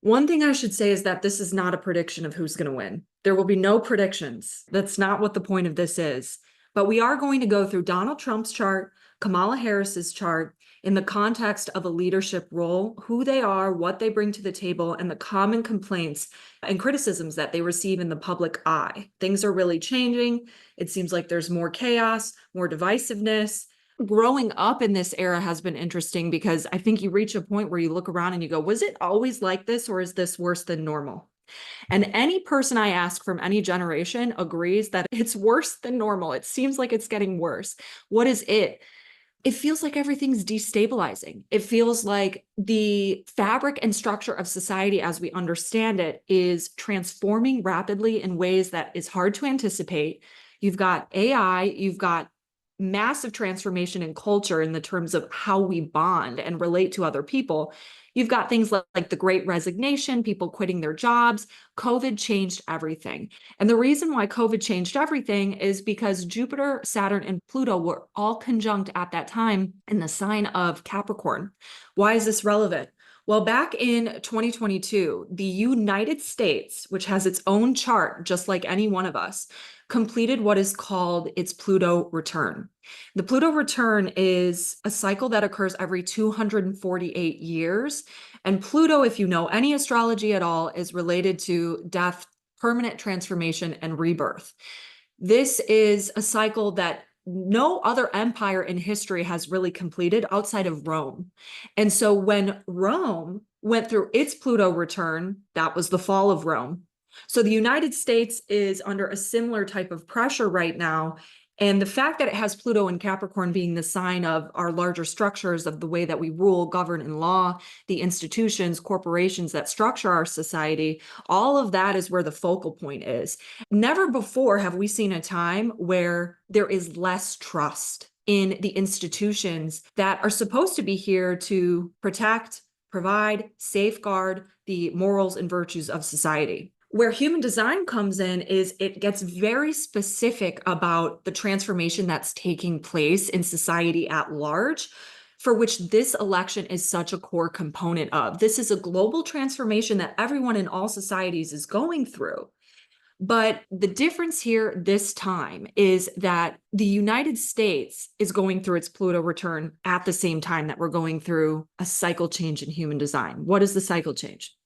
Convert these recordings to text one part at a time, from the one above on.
One thing I should say is that this is not a prediction of who's going to win. There will be no predictions. That's not what the point of this is. But we are going to go through Donald Trump's chart, Kamala Harris's chart, in the context of a leadership role, who they are, what they bring to the table, and the common complaints and criticisms that they receive in the public eye. Things are really changing. It seems like there's more chaos, more divisiveness. Growing up in this era has been interesting because I think you reach a point where you look around and you go, was it always like this, or is this worse than normal? And any person I ask from any generation agrees that it's worse than normal. It seems like it's getting worse. What is it? It feels like everything's destabilizing. It feels like the fabric and structure of society as we understand it is transforming rapidly in ways that is hard to anticipate. You've got AI, you've got massive transformation in culture in the terms of how we bond and relate to other people. You've got things like the Great Resignation, people quitting their jobs. COVID changed everything. And the reason why COVID changed everything is because Jupiter, Saturn, and Pluto were all conjunct at that time in the sign of Capricorn. Why is this relevant? Well, back in 2022, the United States, which has its own chart, just like any one of us, completed what is called its Pluto return. The Pluto return is a cycle that occurs every 248 years. And Pluto, if you know any astrology at all, is related to death, permanent transformation, and rebirth. This is a cycle that no other empire in history has really completed outside of Rome. And so when Rome went through its Pluto return, that was the fall of Rome. So the United States is under a similar type of pressure right now. And the fact that it has Pluto and Capricorn being the sign of our larger structures of the way that we rule, govern, and law, the institutions, corporations that structure our society, all of that is where the focal point is. Never before have we seen a time where there is less trust in the institutions that are supposed to be here to protect, provide, safeguard the morals and virtues of society. Where human design comes in is it gets very specific about the transformation that's taking place in society at large, for which this election is such a core component of. This is a global transformation that everyone in all societies is going through. But the difference here this time is that the United States is going through its Pluto return at the same time that we're going through a cycle change in human design. What is the cycle change?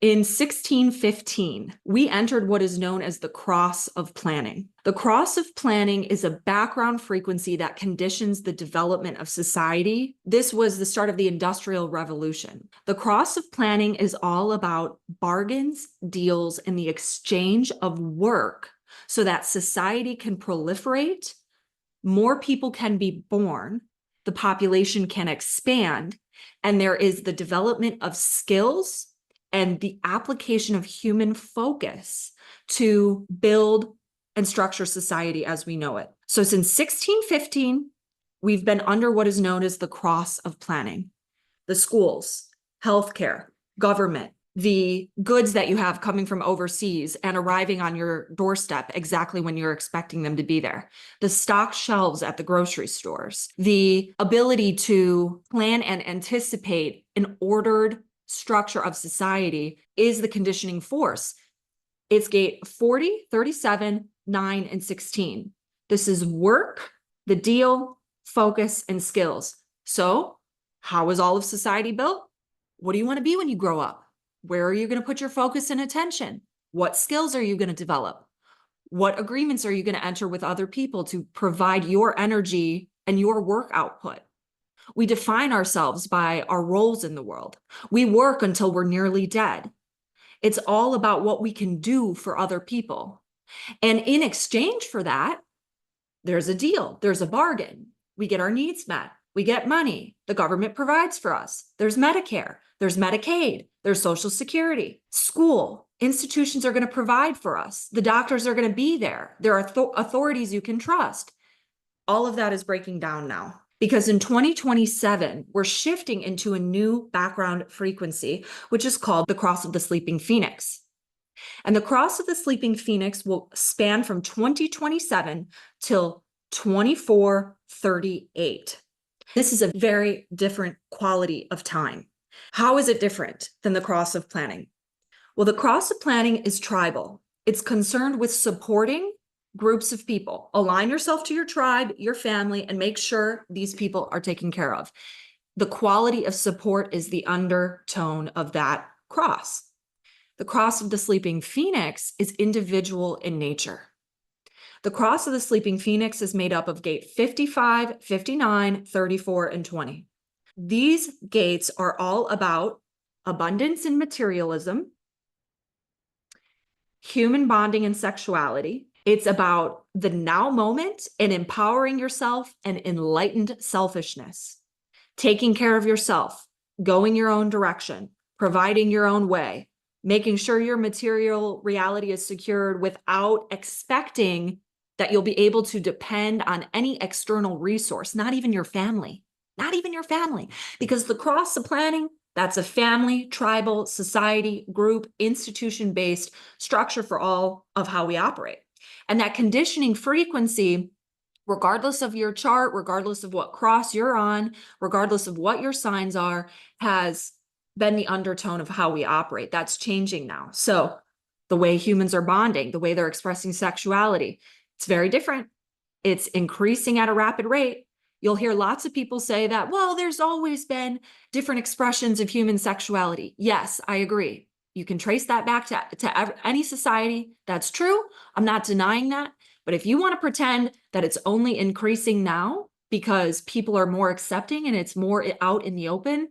In 1615, we entered what is known as the cross of planning. The cross of planning is a background frequency that conditions the development of society. This was the start of the Industrial Revolution. The cross of planning is all about bargains, deals, and the exchange of work so that society can proliferate, more people can be born, the population can expand, and there is the development of skills and the application of human focus to build and structure society as we know it. So since 1615, we've been under what is known as the cross of planning. The schools, healthcare, government, the goods that you have coming from overseas and arriving on your doorstep exactly when you're expecting them to be there, the stocked shelves at the grocery stores, the ability to plan and anticipate an ordered structure of society is the conditioning force. It's gate 40, 37, 9, and 16. This is work, the deal, focus, and skills. So how is all of society built? What do you want to be when you grow up? Where are you going to put your focus and attention? What skills are you going to develop? What agreements are you going to enter with other people to provide your energy and your work output? We define ourselves by our roles in the world. We work until we're nearly dead. It's all about what we can do for other people. And in exchange for that, there's a deal, there's a bargain. We get our needs met. We get money. The government provides for us. There's Medicare, there's Medicaid, there's Social Security, school. Institutions are going to provide for us. The doctors are going to be there. There are authorities you can trust. All of that is breaking down now. Because in 2027, we're shifting into a new background frequency, which is called the cross of the sleeping phoenix. And the cross of the sleeping phoenix will span from 2027 till 2438. This is a very different quality of time. How is it different than the cross of planning? Well, the cross of planning is tribal. It's concerned with supporting groups of people. Align yourself to your tribe, your family, and make sure these people are taken care of. The quality of support is the undertone of that cross. The cross of the sleeping phoenix is individual in nature. The cross of the sleeping phoenix is made up of gate 55, 59, 34, and 20. These gates are all about abundance and materialism, human bonding and sexuality. It's about the now moment and empowering yourself and enlightened selfishness, taking care of yourself, going your own direction, providing your own way, making sure your material reality is secured without expecting that you'll be able to depend on any external resource, not even your family, because the cross of planning, that's a family, tribal, society, group, institution-based structure for all of how we operate. And that conditioning frequency, regardless of your chart, regardless of what cross you're on, regardless of what your signs are, has been the undertone of how we operate. That's changing now. So the way humans are bonding, the way they're expressing sexuality, it's very different. It's increasing at a rapid rate. You'll hear lots of people say that, well, there's always been different expressions of human sexuality. Yes, I agree. You can trace that back to any society. That's true. I'm not denying that. But if you want to pretend that it's only increasing now because people are more accepting and it's more out in the open,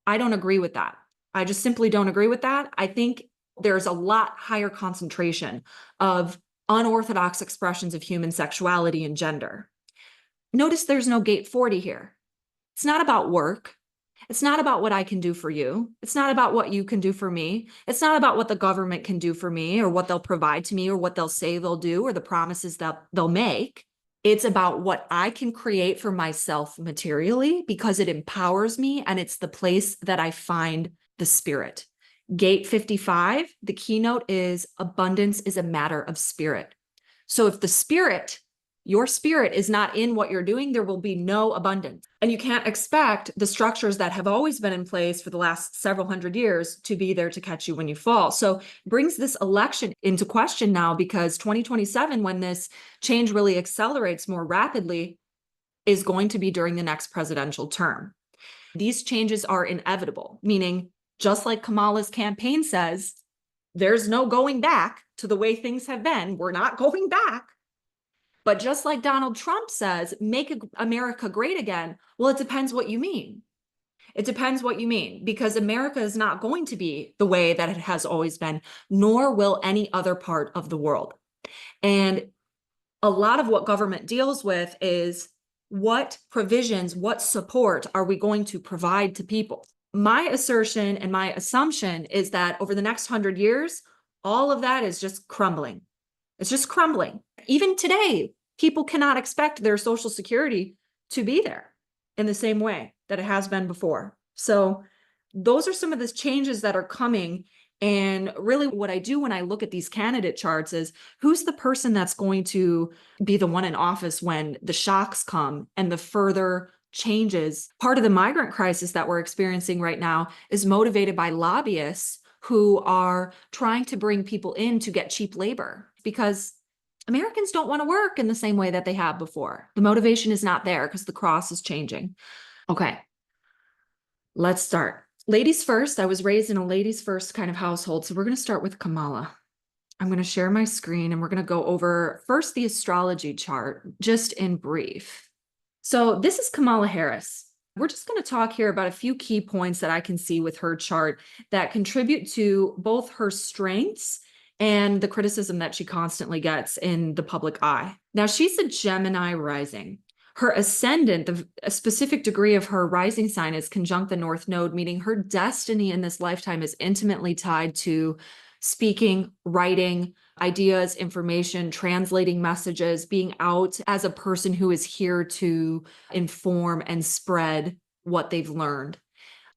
I don't agree with that. I just simply don't agree with that. I think there's a lot higher concentration of unorthodox expressions of human sexuality and gender. Notice there's no gate 40 here. It's not about work. It's not about what I can do for you. It's not about what you can do for me. It's not about what the government can do for me or what they'll provide to me or what they'll say they'll do or the promises that they'll make. It's about what I can create for myself materially because it empowers me and it's the place that I find the spirit. Gate 55, the keynote is abundance is a matter of spirit. So if the spirit, your spirit is not in what you're doing, there will be no abundance. And you can't expect the structures that have always been in place for the last several hundred years to be there to catch you when you fall. So it brings this election into question now because 2027, when this change really accelerates more rapidly, is going to be during the next presidential term. These changes are inevitable, meaning just like Kamala's campaign says, there's no going back to the way things have been. We're not going back. But just like Donald Trump says, make America great again. Well, it depends what you mean. It depends what you mean, because America is not going to be the way that it has always been, nor will any other part of the world. And a lot of what government deals with is what provisions, what support are we going to provide to people? My assertion and my assumption is that over the next 100 years, all of that is just crumbling. It's just crumbling. Even today, people cannot expect their Social Security to be there in the same way that it has been before. So those are some of the changes that are coming. And really what I do when I look at these candidate charts is who's the person that's going to be the one in office when the shocks come and the further changes. Part of the migrant crisis that we're experiencing right now is motivated by lobbyists who are trying to bring people in to get cheap labor because Americans don't want to work in the same way that they have before. The motivation is not there because the cross is changing. Okay, let's start. Ladies first. I was raised in a ladies first kind of household. So we're going to start with Kamala. I'm going to share my screen and we're going to go over first the astrology chart, just in brief. So this is Kamala Harris. We're just going to talk here about a few key points that I can see with her chart that contribute to both her strengths and the criticism that she constantly gets in the public eye. Now, she's a Gemini rising. Her ascendant, a specific degree of her rising sign is conjunct the North Node, meaning her destiny in this lifetime is intimately tied to speaking, writing, ideas, information, translating messages, being out as a person who is here to inform and spread what they've learned.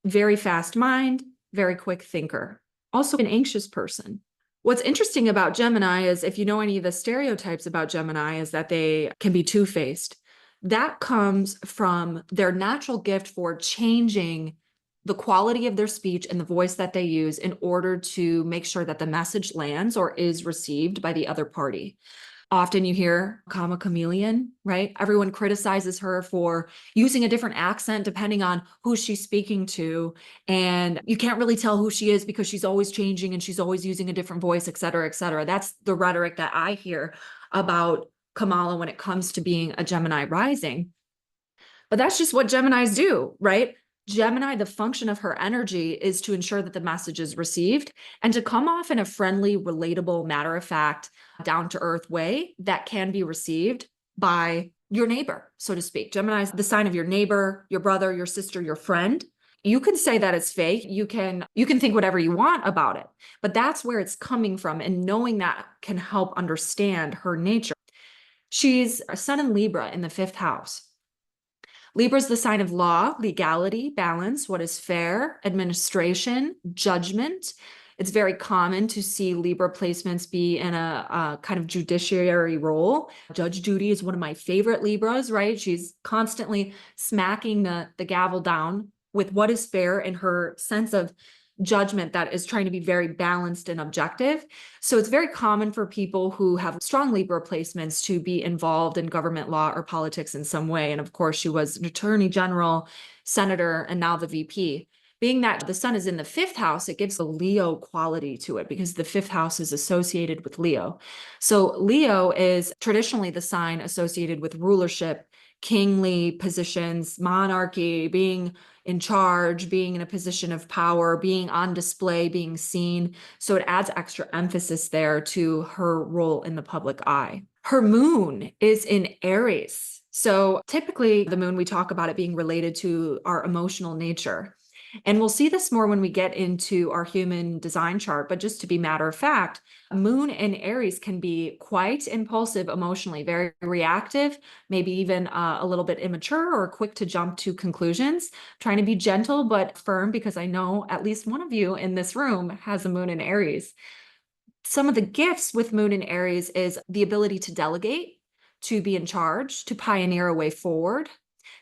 Very fast mind, very quick thinker. Also an anxious person. What's interesting about Gemini is if you know any of the stereotypes about Gemini is that they can be two-faced. That comes from their natural gift for changing the quality of their speech and the voice that they use in order to make sure that the message lands or is received by the other party. Often you hear comma chameleon, right? Everyone criticizes her for using a different accent depending on who she's speaking to. And you can't really tell who she is because she's always changing and she's always using a different voice, et cetera, et cetera. That's the rhetoric that I hear about Kamala when it comes to being a Gemini rising. But that's just what Geminis do, right? Gemini, the function of her energy is to ensure that the message is received and to come off in a friendly, relatable, matter of fact, down to earth way that can be received by your neighbor, so to speak. Gemini is the sign of your neighbor, your brother, your sister, your friend. You can say that it's fake. You can think whatever you want about it, but that's where it's coming from. And knowing that can help understand her nature. She's a sun in Libra in the 5th house. Libra is the sign of law, legality, balance, what is fair, administration, judgment. It's very common to see Libra placements be in a kind of judiciary role. Judge Judy is one of my favorite Libras, right? She's constantly smacking the gavel down with what is fair in her sense of judgment that is trying to be very balanced and objective. So it's very common for people who have strong Libra placements to be involved in government law or politics in some way. And of course, she was an attorney general, senator, and now the VP. Being that the sun is in the 5th house, it gives a Leo quality to it because the 5th house is associated with Leo. So Leo is traditionally the sign associated with rulership, kingly positions, monarchy, being in charge, being in a position of power, being on display, being seen. So it adds extra emphasis there to her role in the public eye. Her moon is in Aries. So typically the moon, we talk about it being related to our emotional nature. And we'll see this more when we get into our human design chart. But just to be matter of fact, moon in Aries can be quite impulsive emotionally, very reactive, maybe even a little bit immature or quick to jump to conclusions, trying to be gentle but firm, because I know at least one of you in this room has a moon in Aries. Some of the gifts with moon in Aries is the ability to delegate, to be in charge, to pioneer a way forward,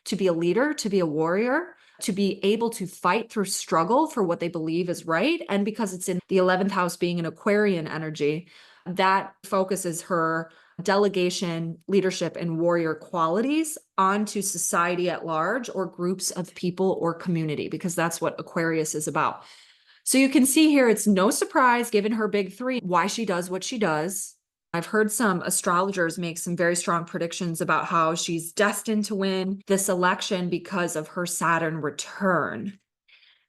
to be a leader, to be a warrior, to be able to fight through struggle for what they believe is right. And because it's in the 11th house being an Aquarian energy, that focuses her delegation, leadership, and warrior qualities onto society at large or groups of people or community, because that's what Aquarius is about. So you can see here, it's no surprise, given her big 3, why she does what she does. I've heard some astrologers make some very strong predictions about how she's destined to win this election because of her Saturn return.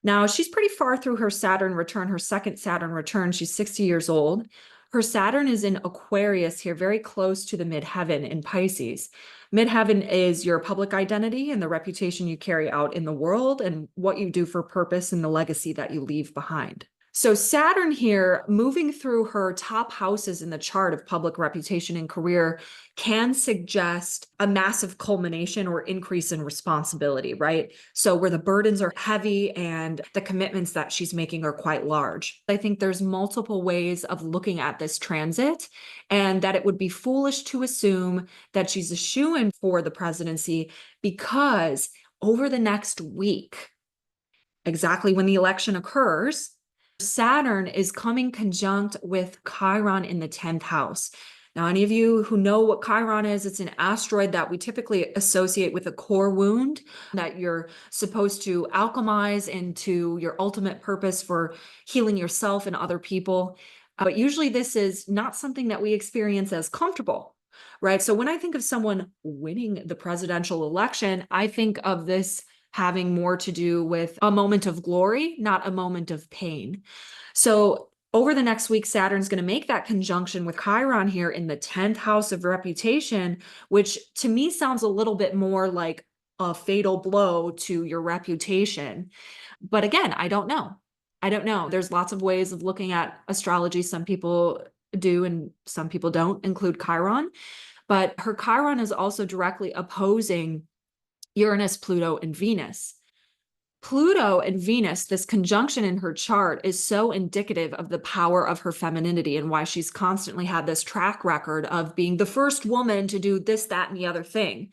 Now, she's pretty far through her Saturn return, her second Saturn return. She's 60 years old. Her Saturn is in Aquarius here, very close to the midheaven in Pisces. Midheaven is your public identity and the reputation you carry out in the world and what you do for purpose and the legacy that you leave behind. So Saturn here, moving through her top houses in the chart of public reputation and career, can suggest a massive culmination or increase in responsibility, right? So where the burdens are heavy and the commitments that she's making are quite large. I think there's multiple ways of looking at this transit, and that it would be foolish to assume that she's a shoo-in for the presidency, because over the next week, exactly when the election occurs, Saturn is coming conjunct with Chiron in the 10th house. Now, any of you who know what Chiron is, it's an asteroid that we typically associate with a core wound that you're supposed to alchemize into your ultimate purpose for healing yourself and other people. But usually this is not something that we experience as comfortable, right? So when I think of someone winning the presidential election, I think of this having more to do with a moment of glory, not a moment of pain. So over the next week, Saturn's going to make that conjunction with Chiron here in the 10th house of reputation, which to me sounds a little bit more like a fatal blow to your reputation. But again, I don't know. I don't know. There's lots of ways of looking at astrology. Some people do and some people don't include Chiron. But her Chiron is also directly opposing Uranus, Pluto, and Venus. Pluto and Venus, this conjunction in her chart, is so indicative of the power of her femininity and why she's constantly had this track record of being the first woman to do this, that, and the other thing.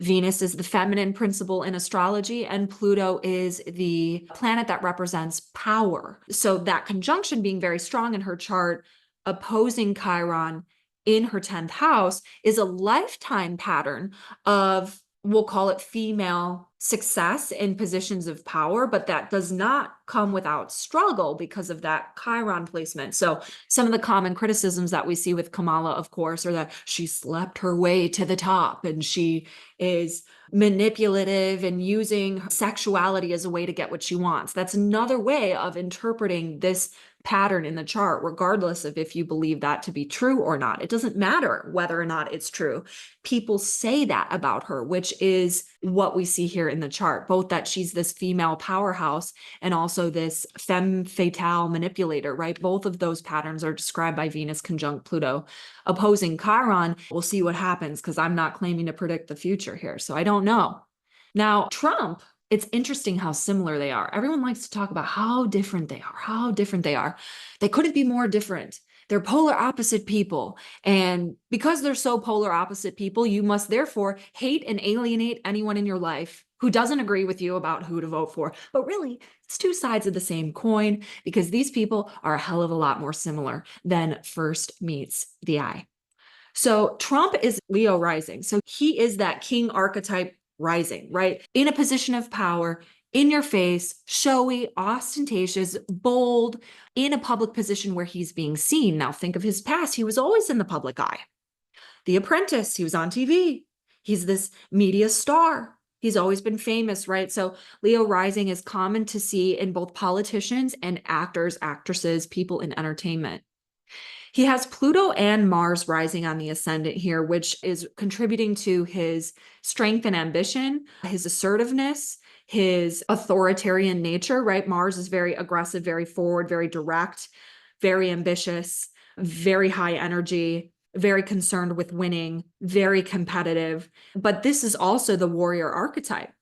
Venus is the feminine principle in astrology, and Pluto is the planet that represents power. So that conjunction being very strong in her chart, opposing Chiron in her 10th house, is a lifetime pattern of, we'll call it, female success in positions of power, but that does not come without struggle because of that Chiron placement. So some of the common criticisms that we see with Kamala, of course, are that she slept her way to the top and she is manipulative and using sexuality as a way to get what she wants. That's another way of interpreting this pattern in the chart, regardless of if you believe that to be true or not. It doesn't matter whether or not it's true. People say that about her, which is what we see here in the chart, both that she's this female powerhouse and also this femme fatale manipulator, right? Both of those patterns are described by Venus conjunct Pluto opposing Chiron. We'll see what happens because I'm not claiming to predict the future here, so I don't know. Now, Trump, it's interesting how similar they are. Everyone likes to talk about how different they are, how different they are. They couldn't be more different. They're polar opposite people. And because they're so polar opposite people, you must therefore hate and alienate anyone in your life who doesn't agree with you about who to vote for. But really, it's two sides of the same coin because these people are a hell of a lot more similar than first meets the eye. So Trump is Leo rising. So he is that king archetype rising, right? In a position of power, in your face, showy, ostentatious, bold, in a public position where he's being seen. Now think of his past. He was always in the public eye. The Apprentice, he was on TV. He's this media star. He's always been famous, right? So Leo rising is common to see in both politicians and actors, actresses, people in entertainment. He has Pluto and Mars rising on the ascendant here, which is contributing to his strength and ambition, his assertiveness, his authoritarian nature, right? Mars is very aggressive, very forward, very direct, very ambitious, very high energy, very concerned with winning, very competitive. But this is also the warrior archetype.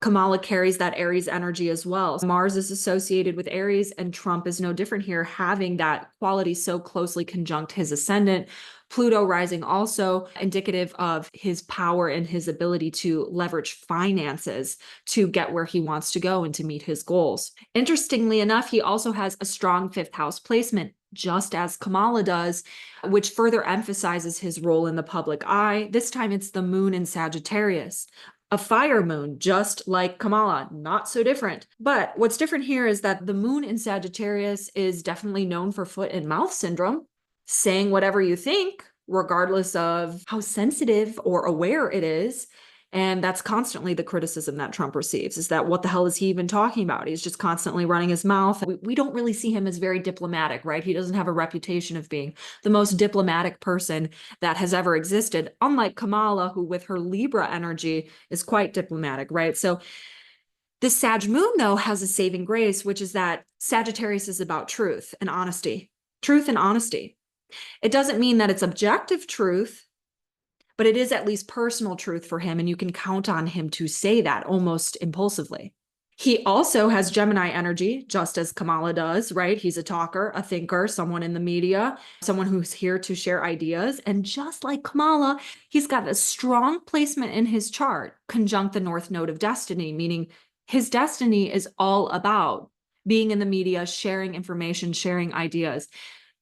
Kamala carries that Aries energy as well. Mars is associated with Aries, and Trump is no different here, having that quality so closely conjunct his ascendant. Pluto rising also indicative of his power and his ability to leverage finances to get where he wants to go and to meet his goals. Interestingly enough, he also has a strong 5th house placement, just as Kamala does, which further emphasizes his role in the public eye. This time it's the moon in Sagittarius. A fire moon, just like Kamala, not so different. But what's different here is that the moon in Sagittarius is definitely known for foot and mouth syndrome, saying whatever you think, regardless of how sensitive or aware it is. And that's constantly the criticism that Trump receives, is that what the hell is he even talking about? He's just constantly running his mouth. We don't really see him as very diplomatic, right? He doesn't have a reputation of being the most diplomatic person that has ever existed, unlike Kamala, who with her Libra energy is quite diplomatic, right? So this Sag moon, though, has a saving grace, which is that Sagittarius is about truth and honesty. Truth and honesty. It doesn't mean that it's objective truth, but it is at least personal truth for him, and you can count on him to say that almost impulsively. He also has Gemini energy, just as Kamala does, right? He's a talker, a thinker, someone in the media, someone who's here to share ideas. And just like Kamala, he's got a strong placement in his chart, conjunct the North Node of Destiny, meaning his destiny is all about being in the media, sharing information, sharing ideas.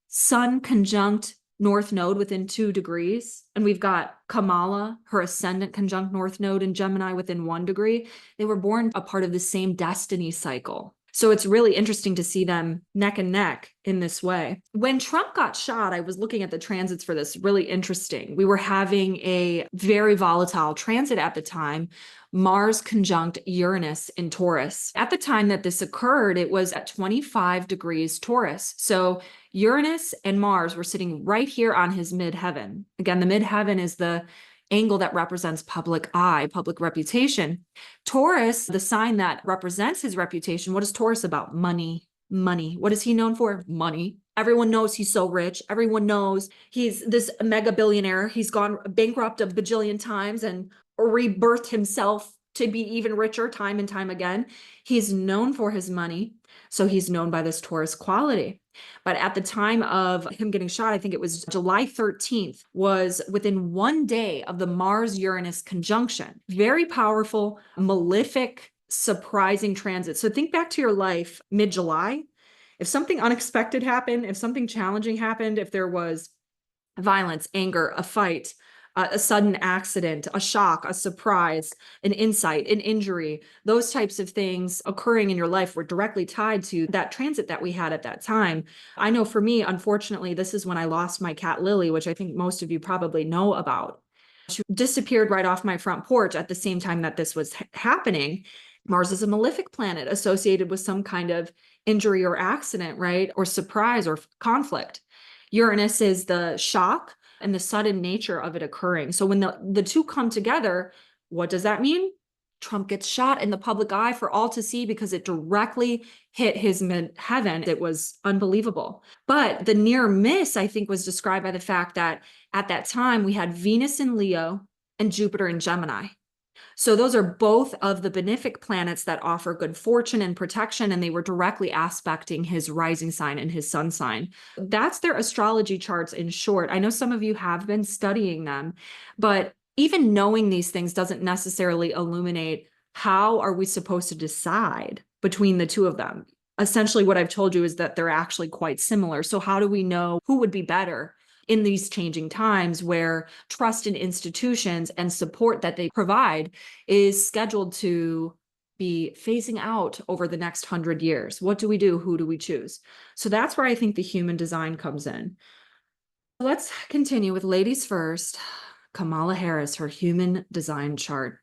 Sun conjunct North Node within 2 degrees. And we've got Kamala, her ascendant conjunct North Node in Gemini within 1 degree. They were born a part of the same destiny cycle. So it's really interesting to see them neck and neck in this way. When Trump got shot, I was looking at the transits for this, really interesting. We were having a very volatile transit at the time, Mars conjunct Uranus in Taurus. At the time that this occurred, it was at 25 degrees Taurus. So Uranus and Mars were sitting right here on his midheaven. Again, the midheaven is the angle that represents public eye, public reputation. Taurus, the sign that represents his reputation, what is Taurus about? Money, money. What is he known for? Money. Everyone knows he's so rich. Everyone knows he's this mega billionaire. He's gone bankrupt a bajillion times and rebirthed himself to be even richer time and time again. He's known for his money. So he's known by this Taurus quality. But at the time of him getting shot, I think it was July 13th, was within 1 day of the Mars-Uranus conjunction. Very powerful, malefic, surprising transit. So think back to your life mid-July. If something unexpected happened, if something challenging happened, if there was violence, anger, a fight, a sudden accident, a shock, a surprise, an insight, an injury, those types of things occurring in your life were directly tied to that transit that we had at that time. I know for me, unfortunately, this is when I lost my cat Lily, which I think most of you probably know about. She disappeared right off my front porch at the same time that this was happening. Mars is a malefic planet associated with some kind of injury or accident, right? Or surprise or conflict. Uranus is the shock and the sudden nature of it occurring. So when the two come together, what does that mean? Trump gets shot in the public eye for all to see because it directly hit his midheaven. It was unbelievable. But the near miss, I think, was described by the fact that at that time we had Venus in Leo and Jupiter in Gemini. So those are both of the benefic planets that offer good fortune and protection, and they were directly aspecting his rising sign and his sun sign. That's their astrology charts in short. I know some of you have been studying them, but even knowing these things doesn't necessarily illuminate how are we supposed to decide between the two of them. Essentially, what I've told you is that they're actually quite similar. So how do we know who would be better in these changing times where trust in institutions and support that they provide is scheduled to be phasing out over the next 100 years? What do we do? Who do we choose? So that's where I think the human design comes in. Let's continue with ladies first. Kamala Harris, her human design chart.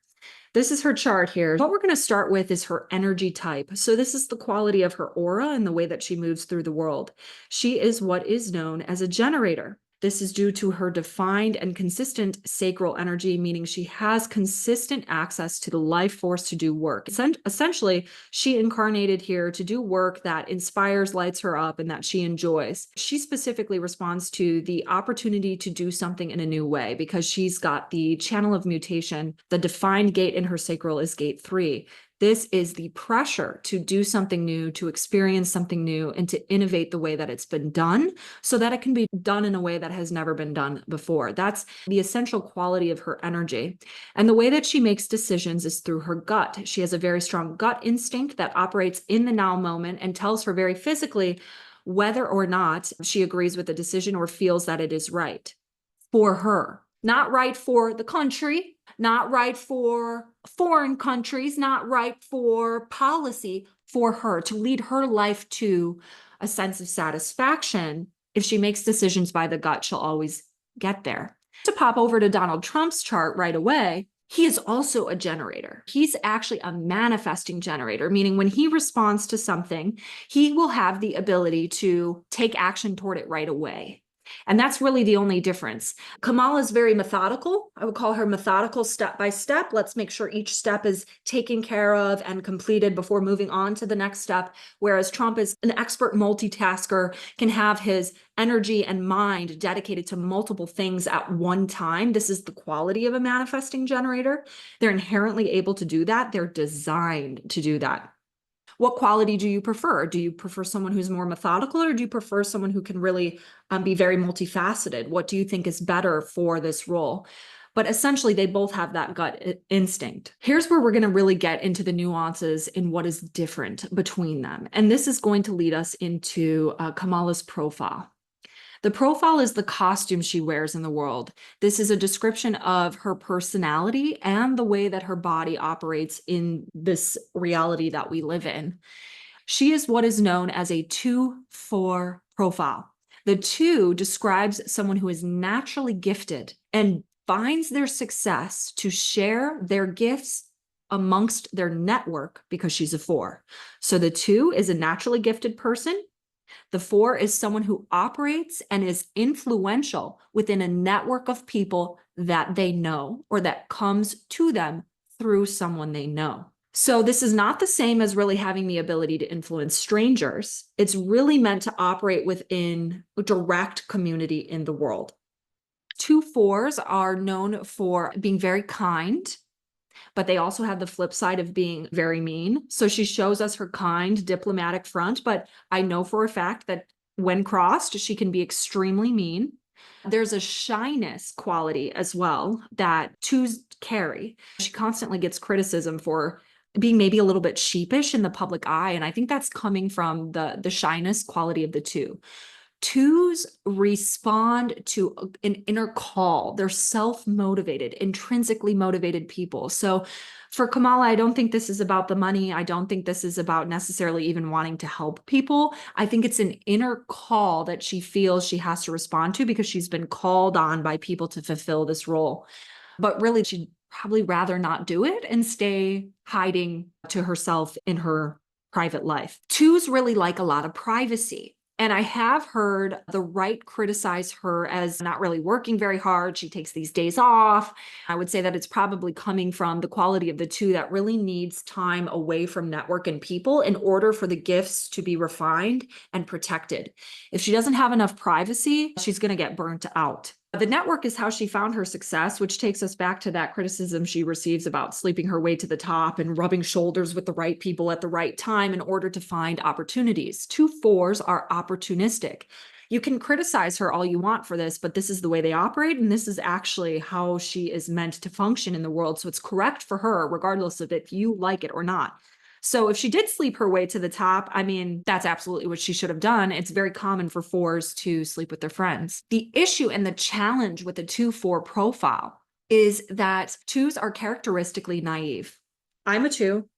This is her chart here. What we're going to start with is her energy type. So this is the quality of her aura and the way that she moves through the world. She is what is known as a generator. This is due to her defined and consistent sacral energy, meaning she has consistent access to the life force to do work. Essentially, she incarnated here to do work that inspires, lights her up, and that she enjoys. She specifically responds to the opportunity to do something in a new way because she's got the channel of mutation. The defined gate in her sacral is gate 3. This is the pressure to do something new, to experience something new, and to innovate the way that it's been done so that it can be done in a way that has never been done before. That's the essential quality of her energy. And the way that she makes decisions is through her gut. She has a very strong gut instinct that operates in the now moment and tells her very physically whether or not she agrees with the decision or feels that it is right for her. Not right for the country, not right for foreign countries, not right for policy, for her, to lead her life to a sense of satisfaction. If she makes decisions by the gut, she'll always get there. To pop over to Donald Trump's chart right away, he is also a generator. He's actually a manifesting generator, meaning when he responds to something, he will have the ability to take action toward it right away. And that's really the only difference. Kamala is very methodical. I would call her methodical step by step. Let's make sure each step is taken care of and completed before moving on to the next step. Whereas Trump is an expert multitasker, can have his energy and mind dedicated to multiple things at one time. This is the quality of a manifesting generator. They're inherently able to do that. They're designed to do that. What quality do you prefer? Do you prefer someone who's more methodical, or do you prefer someone who can really be very multifaceted? What do you think is better for this role? But essentially, they both have that gut instinct. Here's where we're going to really get into the nuances in what is different between them. And this is going to lead us into Kamala's profile. The profile is the costume she wears in the world. This is a description of her personality and the way that her body operates in this reality that we live in. She is what is known as a 2-4 profile. The 2 describes someone who is naturally gifted and finds their success to share their gifts amongst their network because she's a 4. So the 2 is a naturally gifted person. The 4 is someone who operates and is influential within a network of people that they know or that comes to them through someone they know. So this is not the same as really having the ability to influence strangers. It's really meant to operate within a direct community in the world. 2-4s are known for being very kind, but they also have the flip side of being very mean. So she shows us her kind, diplomatic front, but I know for a fact that when crossed, she can be extremely mean. There's a shyness quality as well that twos carry. She constantly gets criticism for being maybe a little bit sheepish in the public eye. And I think that's coming from the shyness quality of the two. Twos respond to an inner call. They're self-motivated, intrinsically motivated people. So for Kamala, I don't think this is about the money. I don't think this is about necessarily even wanting to help people. I think it's an inner call that she feels she has to respond to because she's been called on by people to fulfill this role. But really, she'd probably rather not do it and stay hiding to herself in her private life. Twos really like a lot of privacy. And I have heard the right criticize her as not really working very hard. She takes these days off. I would say that it's probably coming from the quality of the two that really needs time away from network and people in order for the gifts to be refined and protected. If she doesn't have enough privacy, she's going to get burnt out. The network is how she found her success, which takes us back to that criticism she receives about sleeping her way to the top and rubbing shoulders with the right people at the right time in order to find opportunities. 2 4s are opportunistic. You can criticize her all you want for this, but this is the way they operate, and this is actually how she is meant to function in the world. So it's correct for her, regardless of if you like it or not. So if she did sleep her way to the top, I mean, that's absolutely what she should have done. It's very common for 4s to sleep with their friends. The issue and the challenge with the 2 4 profile is that 2s are characteristically naive. I'm a 2.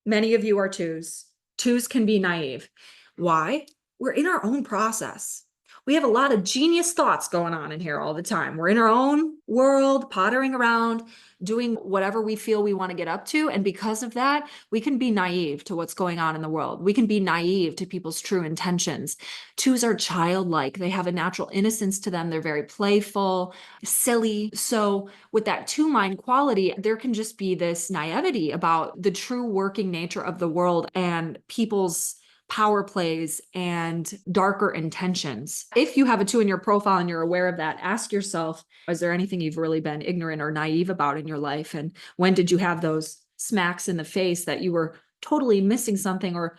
Many of you are 2s. 2s can be naive. Why? We're in our own process. We have a lot of genius thoughts going on in here all the time. We're in our own world, pottering around, doing whatever we feel we want to get up to. And because of that, we can be naive to what's going on in the world. We can be naive to people's true intentions. 2s are childlike. They have a natural innocence to them. They're very playful, silly. So with that 2 mind quality, there can just be this naivety about the true working nature of the world and people's power plays and darker intentions. If you have a 2 in your profile and you're aware of that, ask yourself, is there anything you've really been ignorant or naive about in your life? And when did you have those smacks in the face that you were totally missing something or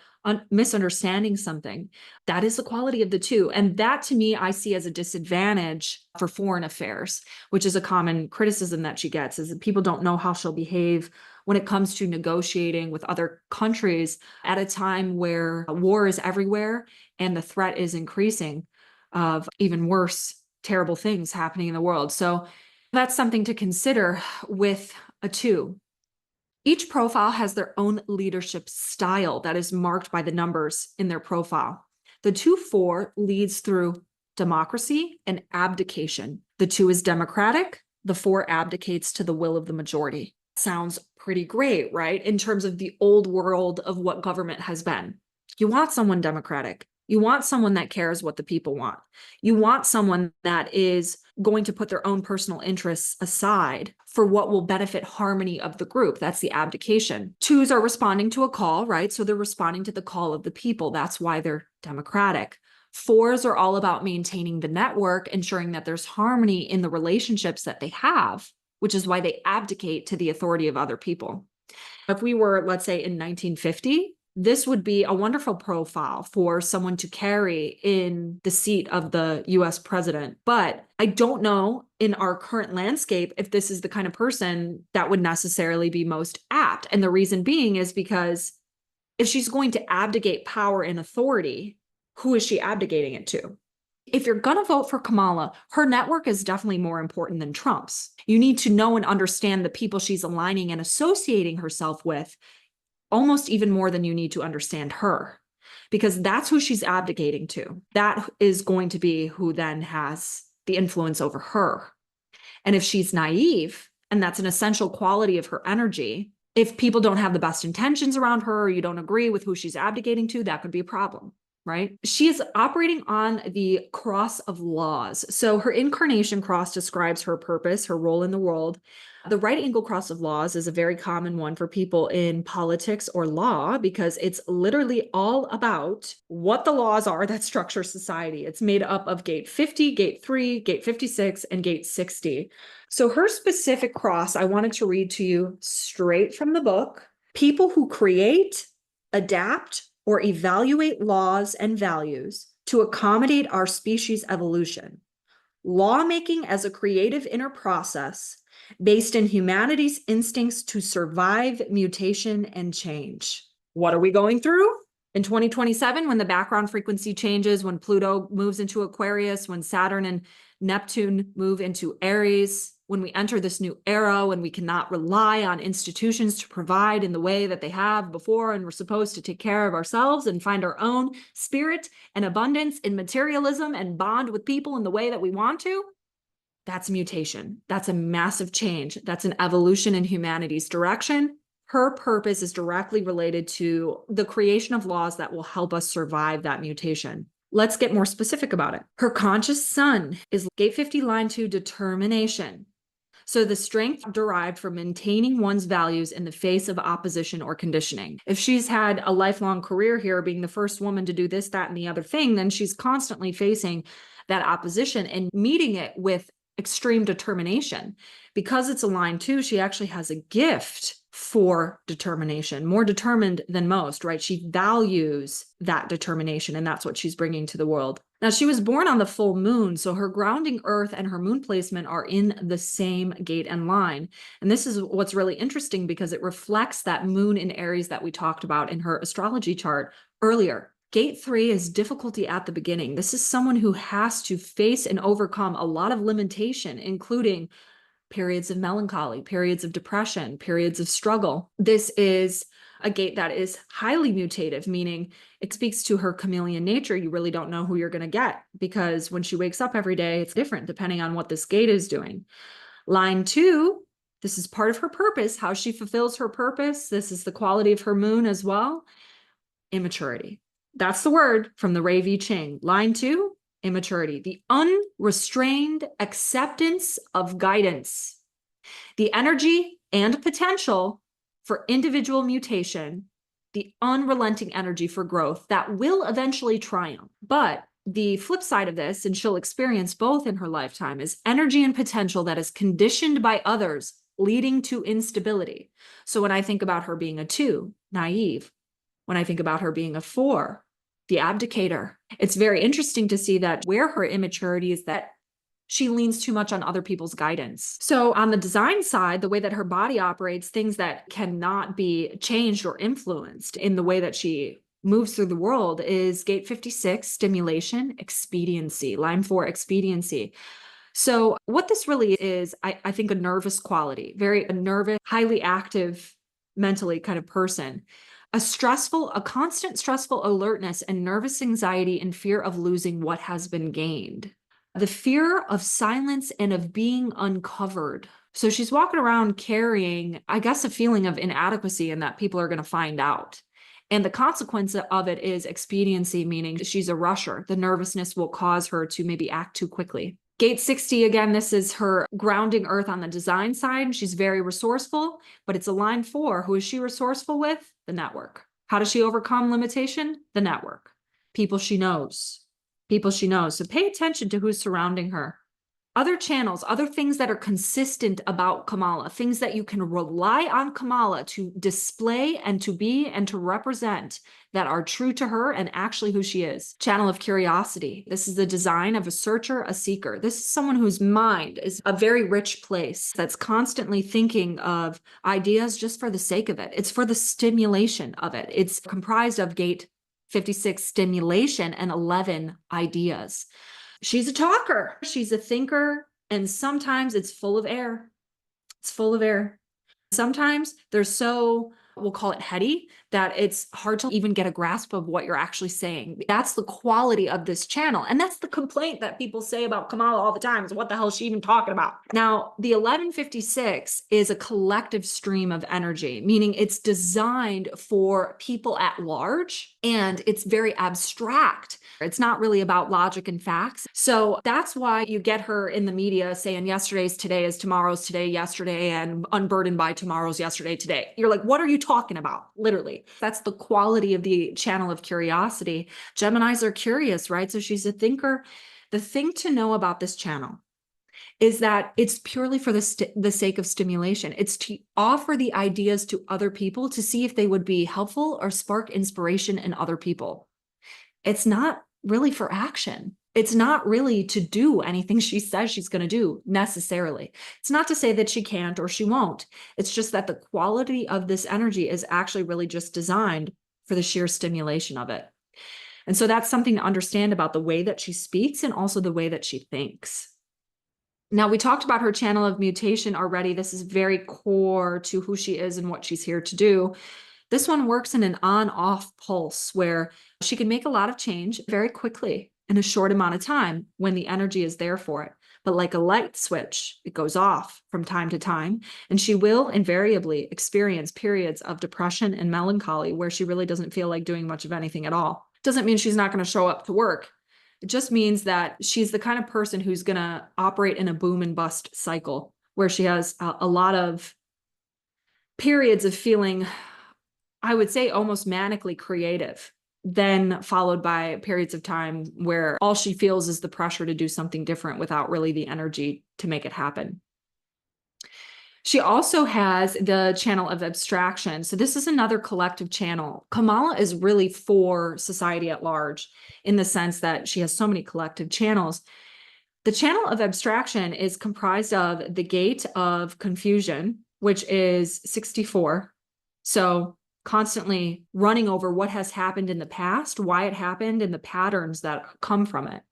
misunderstanding something? That is the quality of the 2. And that to me, I see as a disadvantage for foreign affairs, which is a common criticism that she gets, is that people don't know how she'll behave when it comes to negotiating with other countries at a time where war is everywhere and the threat is increasing of even worse, terrible things happening in the world. So that's something to consider with a 2. Each profile has their own leadership style that is marked by the numbers in their profile. The 2 4 leads through democracy and abdication. The 2 is democratic. The 4 abdicates to the will of the majority. Sounds pretty great, right? In terms of the old world of what government has been. You want someone democratic. You want someone that cares what the people want. You want someone that is going to put their own personal interests aside for what will benefit harmony of the group. That's the abdication. 2s are responding to a call, right? So they're responding to the call of the people. That's why they're democratic. 4s are all about maintaining the network, ensuring that there's harmony in the relationships that they have, which is why they abdicate to the authority of other people. If we were, let's say, in 1950, this would be a wonderful profile for someone to carry in the seat of the US president. But I don't know in our current landscape if this is the kind of person that would necessarily be most apt. And the reason being is because if she's going to abdicate power and authority, who is she abdicating it to? If you're going to vote for Kamala, her network is definitely more important than Trump's. You need to know and understand the people she's aligning and associating herself with, almost even more than you need to understand her, because that's who she's abdicating to. That is going to be who then has the influence over her. And if she's naive, and that's an essential quality of her energy, if people don't have the best intentions around her, or you don't agree with who she's abdicating to, that could be a problem. Right? She is operating on the cross of laws. So her incarnation cross describes her purpose, her role in the world. The right angle cross of laws is a very common one for people in politics or law because it's literally all about what the laws are that structure society. It's made up of gate 50, gate 3, gate 56, and gate 60. So her specific cross, I wanted to read to you straight from the book. People who create, adapt, or evaluate laws and values to accommodate our species' evolution. Lawmaking as a creative inner process based in humanity's instincts to survive mutation and change. What are we going through? In 2027, when the background frequency changes, when Pluto moves into Aquarius, when Saturn and Neptune move into Aries, when we enter this new era, when we cannot rely on institutions to provide in the way that they have before, and we're supposed to take care of ourselves and find our own spirit and abundance in materialism and bond with people in the way that we want to, that's mutation. That's a massive change. That's an evolution in humanity's direction. Her purpose is directly related to the creation of laws that will help us survive that mutation. Let's get more specific about it. Her conscious sun is gate 50, line 2, determination. So the strength derived from maintaining one's values in the face of opposition or conditioning. If she's had a lifelong career here, being the first woman to do this, that, and the other thing, then she's constantly facing that opposition and meeting it with extreme determination. Because it's a line 2, she actually has a gift for determination, more determined than most, right? She values that determination, and that's what she's bringing to the world. Now, she was born on the full moon, so her grounding earth and her moon placement are in the same gate and line. And this is what's really interesting because it reflects that moon in Aries that we talked about in her astrology chart earlier. Gate 3 is difficulty at the beginning. This is someone who has to face and overcome a lot of limitation, including periods of melancholy, periods of depression, periods of struggle. This is a gate that is highly mutative, meaning it speaks to her chameleon nature. You really don't know who you're going to get because when she wakes up every day, it's different depending on what this gate is doing. Line 2, this is part of her purpose, how she fulfills her purpose. This is the quality of her moon as well. Immaturity. That's the word from the Rei V Ching. Line 2, immaturity, the unrestrained acceptance of guidance, the energy and potential for individual mutation, the unrelenting energy for growth that will eventually triumph. But the flip side of this, and she'll experience both in her lifetime, is energy and potential that is conditioned by others, leading to instability. So when I think about her being a 2, naive, when I think about her being a 4, the abdicator, it's very interesting to see that where her immaturity is that she leans too much on other people's guidance. So on the design side, the way that her body operates, things that cannot be changed or influenced in the way that she moves through the world is gate 56, stimulation, expediency, line 4, expediency. So what this really is, I think a nervous quality, a nervous, highly active, mentally kind of person. A constant stressful alertness and nervous anxiety and fear of losing what has been gained. The fear of silence and of being uncovered. So she's walking around carrying, I guess, a feeling of inadequacy and that people are going to find out. And the consequence of it is expediency, meaning she's a rusher. The nervousness will cause her to maybe act too quickly. Gate 60, again, this is her grounding earth on the design side. She's very resourceful, but it's a line 4. Who is she resourceful with? The network. How does she overcome limitation? The network. People she knows. People she knows. So pay attention to who's surrounding her. Other channels, other things that are consistent about Kamala, things that you can rely on Kamala to display and to be and to represent that are true to her and actually who she is. Channel of curiosity. This is the design of a searcher, a seeker. This is someone whose mind is a very rich place that's constantly thinking of ideas just for the sake of it. It's for the stimulation of it. It's comprised of gate 56 stimulation and 11 ideas. She's a talker. She's a thinker. And sometimes it's full of air. It's full of air. Sometimes they're so, we'll call it heady, that it's hard to even get a grasp of what you're actually saying. That's the quality of this channel. And that's the complaint that people say about Kamala all the time is what the hell is she even talking about? Now, the 1156 is a collective stream of energy, meaning it's designed for people at large And it's very abstract. It's not really about logic and facts. So that's why you get her in the media saying yesterday's today is tomorrow's today, yesterday, and unburdened by tomorrow's yesterday, today. You're like, what are you talking about? Literally. That's the quality of the channel of curiosity. Geminis are curious, right? So she's a thinker. The thing to know about this channel is that it's purely for the sake of stimulation. It's to offer the ideas to other people to see if they would be helpful or spark inspiration in other people. It's not really for action. It's not really to do anything she says she's going to do necessarily. It's not to say that she can't or she won't. It's just that the quality of this energy is actually really just designed for the sheer stimulation of it. And so that's something to understand about the way that she speaks and also the way that she thinks. Now, we talked about her channel of mutation already. This is very core to who she is and what she's here to do. This one works in an on-off pulse where she can make a lot of change very quickly in a short amount of time when the energy is there for it. But like a light switch, it goes off from time to time, and she will invariably experience periods of depression and melancholy where she really doesn't feel like doing much of anything at all. Doesn't mean she's not going to show up to work. It just means that she's the kind of person who's going to operate in a boom and bust cycle where she has a lot of periods of feeling, I would say, almost manically creative, then followed by periods of time where all she feels is the pressure to do something different without really the energy to make it happen. She also has the channel of abstraction. So this is another collective channel. Kamala is really for society at large in the sense that she has so many collective channels. The channel of abstraction is comprised of the gate of confusion, which is 64. So constantly running over what has happened in the past, why it happened, and the patterns that come from it.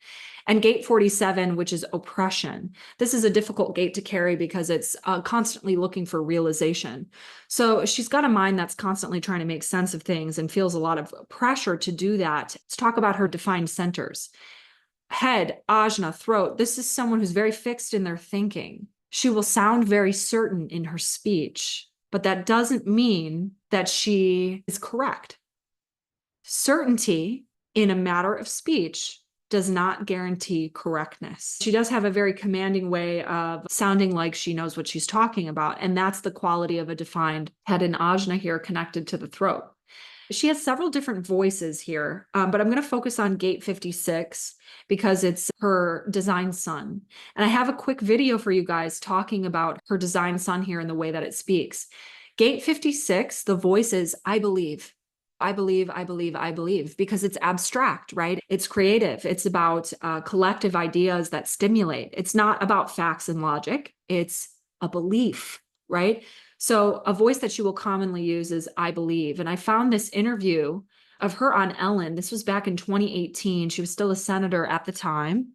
And gate 47, which is oppression. This is a difficult gate to carry because it's constantly looking for realization. So she's got a mind that's constantly trying to make sense of things and feels a lot of pressure to do that. Let's talk about her defined centers. Head, ajna, throat. This is someone who's very fixed in their thinking. She will sound very certain in her speech, but that doesn't mean that she is correct. Certainty in a matter of speech does not guarantee correctness. She does have a very commanding way of sounding like she knows what she's talking about, and that's the quality of a defined head and ajna here connected to the throat. She has several different voices here, but I'm going to focus on gate 56 because it's her design sun. And I have a quick video for you guys talking about her design sun here and the way that it speaks. Gate 56, the voice is, I believe. I believe, I believe, I believe, because it's abstract, right? It's creative. It's about collective ideas that stimulate. It's not about facts and logic. It's a belief, right? So a voice that she will commonly use is I believe. And I found this interview of her on Ellen. This was back in 2018. She was still a senator at the time.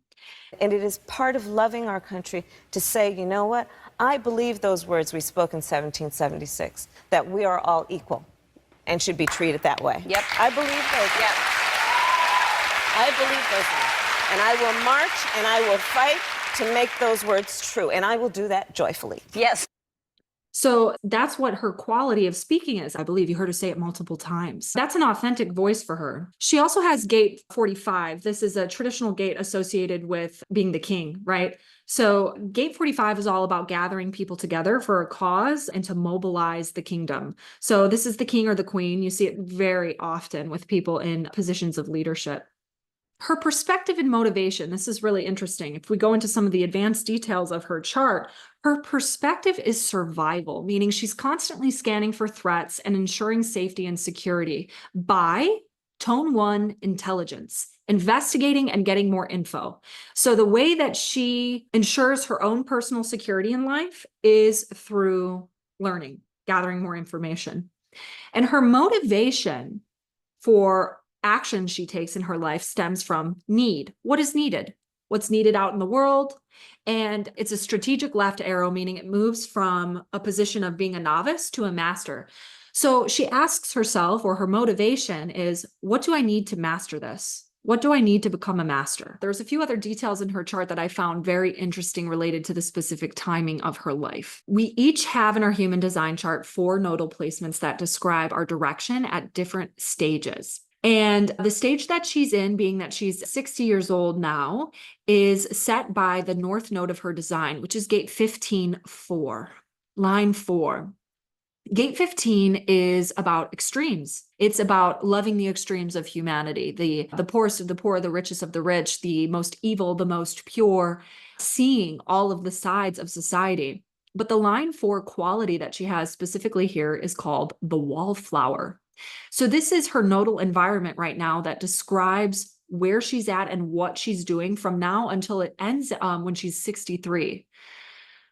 And it is part of loving our country to say, you know what? I believe those words we spoke in 1776, that we are all equal and should be treated that way. Yep. I believe those. Yep. I believe those words. And I will march and I will fight to make those words true. And I will do that joyfully. Yes. So that's what her quality of speaking is. I believe you heard her say it multiple times. That's an authentic voice for her. She also has gate 45. This is a traditional gate associated with being the king, right? So gate 45 is all about gathering people together for a cause and to mobilize the kingdom. So this is the king or the queen. You see it very often with people in positions of leadership. Her perspective and motivation, this is really interesting. If we go into some of the advanced details of her chart, her perspective is survival, meaning she's constantly scanning for threats and ensuring safety and security by tone 1 intelligence, investigating and getting more info. So the way that she ensures her own personal security in life is through learning, gathering more information. And her motivation for action she takes in her life stems from need. What is needed? What's needed out in the world? And it's a strategic left arrow, meaning it moves from a position of being a novice to a master. So she asks herself, or her motivation is, what do I need to master this? What do I need to become a master? There's a few other details in her chart that I found very interesting related to the specific timing of her life. We each have in our human design chart 4 nodal placements that describe our direction at different stages. And the stage that she's in, being that she's 60 years old now, is set by the north node of her design, which is gate 15-4, line 4. Gate 15 is about extremes. It's about loving the extremes of humanity, the poorest of the poor, the richest of the rich, the most evil, the most pure, seeing all of the sides of society. But the line 4 quality that she has specifically here is called the wallflower. So this is her nodal environment right now that describes where she's at and what she's doing from now until it ends when she's 63.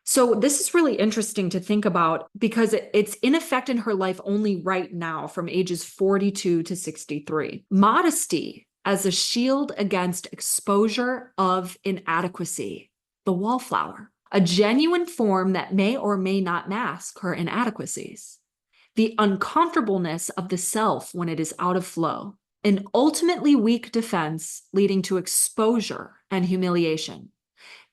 So this is really interesting to think about because it's in effect in her life only right now from ages 42 to 63. Modesty as a shield against exposure of inadequacy, the wallflower, a genuine form that may or may not mask her inadequacies, the uncomfortableness of the self when it is out of flow, an ultimately weak defense leading to exposure and humiliation,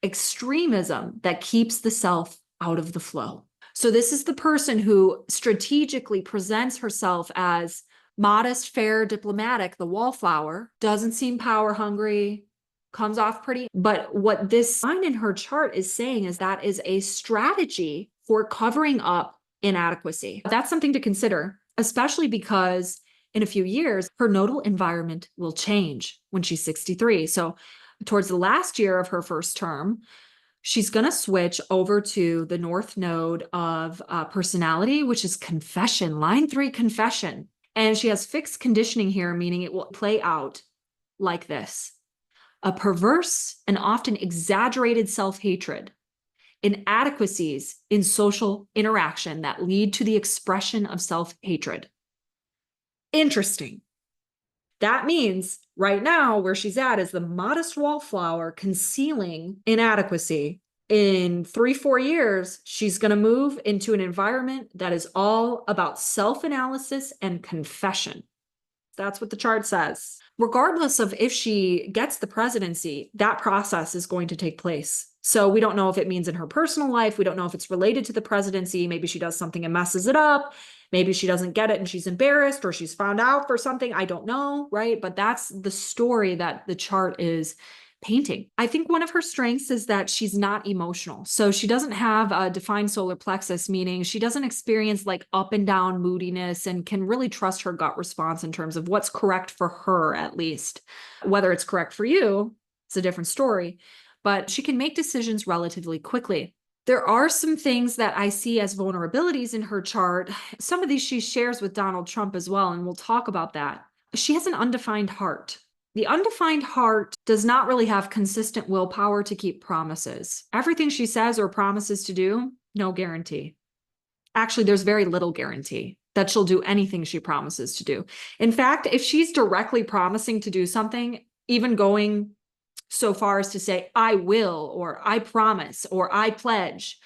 extremism that keeps the self out of the flow. So this is the person who strategically presents herself as modest, fair, diplomatic, the wallflower, doesn't seem power hungry, comes off pretty. But what this sign in her chart is saying is that is a strategy for covering up inadequacy. That's something to consider, especially because in a few years, her nodal environment will change when she's 63. So towards the last year of her first term, she's going to switch over to the north node of personality, which is confession, line 3 confession. And she has fixed conditioning here, meaning it will play out like this: a perverse and often exaggerated self-hatred, inadequacies in social interaction that lead to the expression of self-hatred. Interesting. That means right now where she's at is the modest wallflower concealing inadequacy. In 3-4 years, she's going to move into an environment that is all about self-analysis and confession. That's what the chart says. Regardless of if she gets the presidency, that process is going to take place. So we don't know if it means in her personal life. We don't know if it's related to the presidency. Maybe she does something and messes it up. Maybe she doesn't get it and she's embarrassed, or she's found out for something. I don't know, right? But that's the story that the chart is painting. I think one of her strengths is that she's not emotional. So she doesn't have a defined solar plexus, meaning she doesn't experience like up and down moodiness and can really trust her gut response in terms of what's correct for her, at least. Whether it's correct for you, it's a different story, but she can make decisions relatively quickly. There are some things that I see as vulnerabilities in her chart. Some of these she shares with Donald Trump as well, and we'll talk about that. She has an undefined heart. The undefined heart does not really have consistent willpower to keep promises. Everything she says or promises to do, no guarantee. Actually, there's very little guarantee that she'll do anything she promises to do. In fact, if she's directly promising to do something, even going so far as to say, I will, or I promise, or I pledge,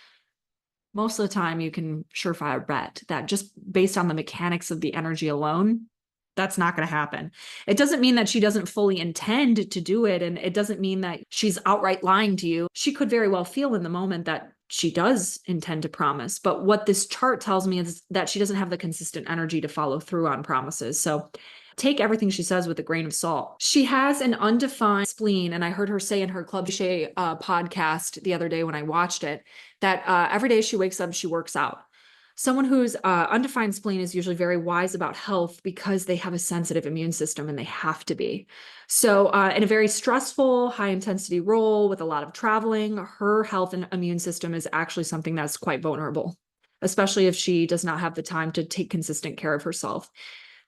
most of the time you can surefire bet that just based on the mechanics of the energy alone, that's not going to happen. It doesn't mean that she doesn't fully intend to do it. And it doesn't mean that she's outright lying to you. She could very well feel in the moment that she does intend to promise. But what this chart tells me is that she doesn't have the consistent energy to follow through on promises. So take everything she says with a grain of salt. She has an undefined spleen. And I heard her say in her Club Shay podcast the other day when I watched it, that every day she wakes up, she works out. Someone who's undefined spleen is usually very wise about health because they have a sensitive immune system and they have to be. So in a very stressful, high intensity role with a lot of traveling, her health and immune system is actually something that's quite vulnerable, especially if she does not have the time to take consistent care of herself.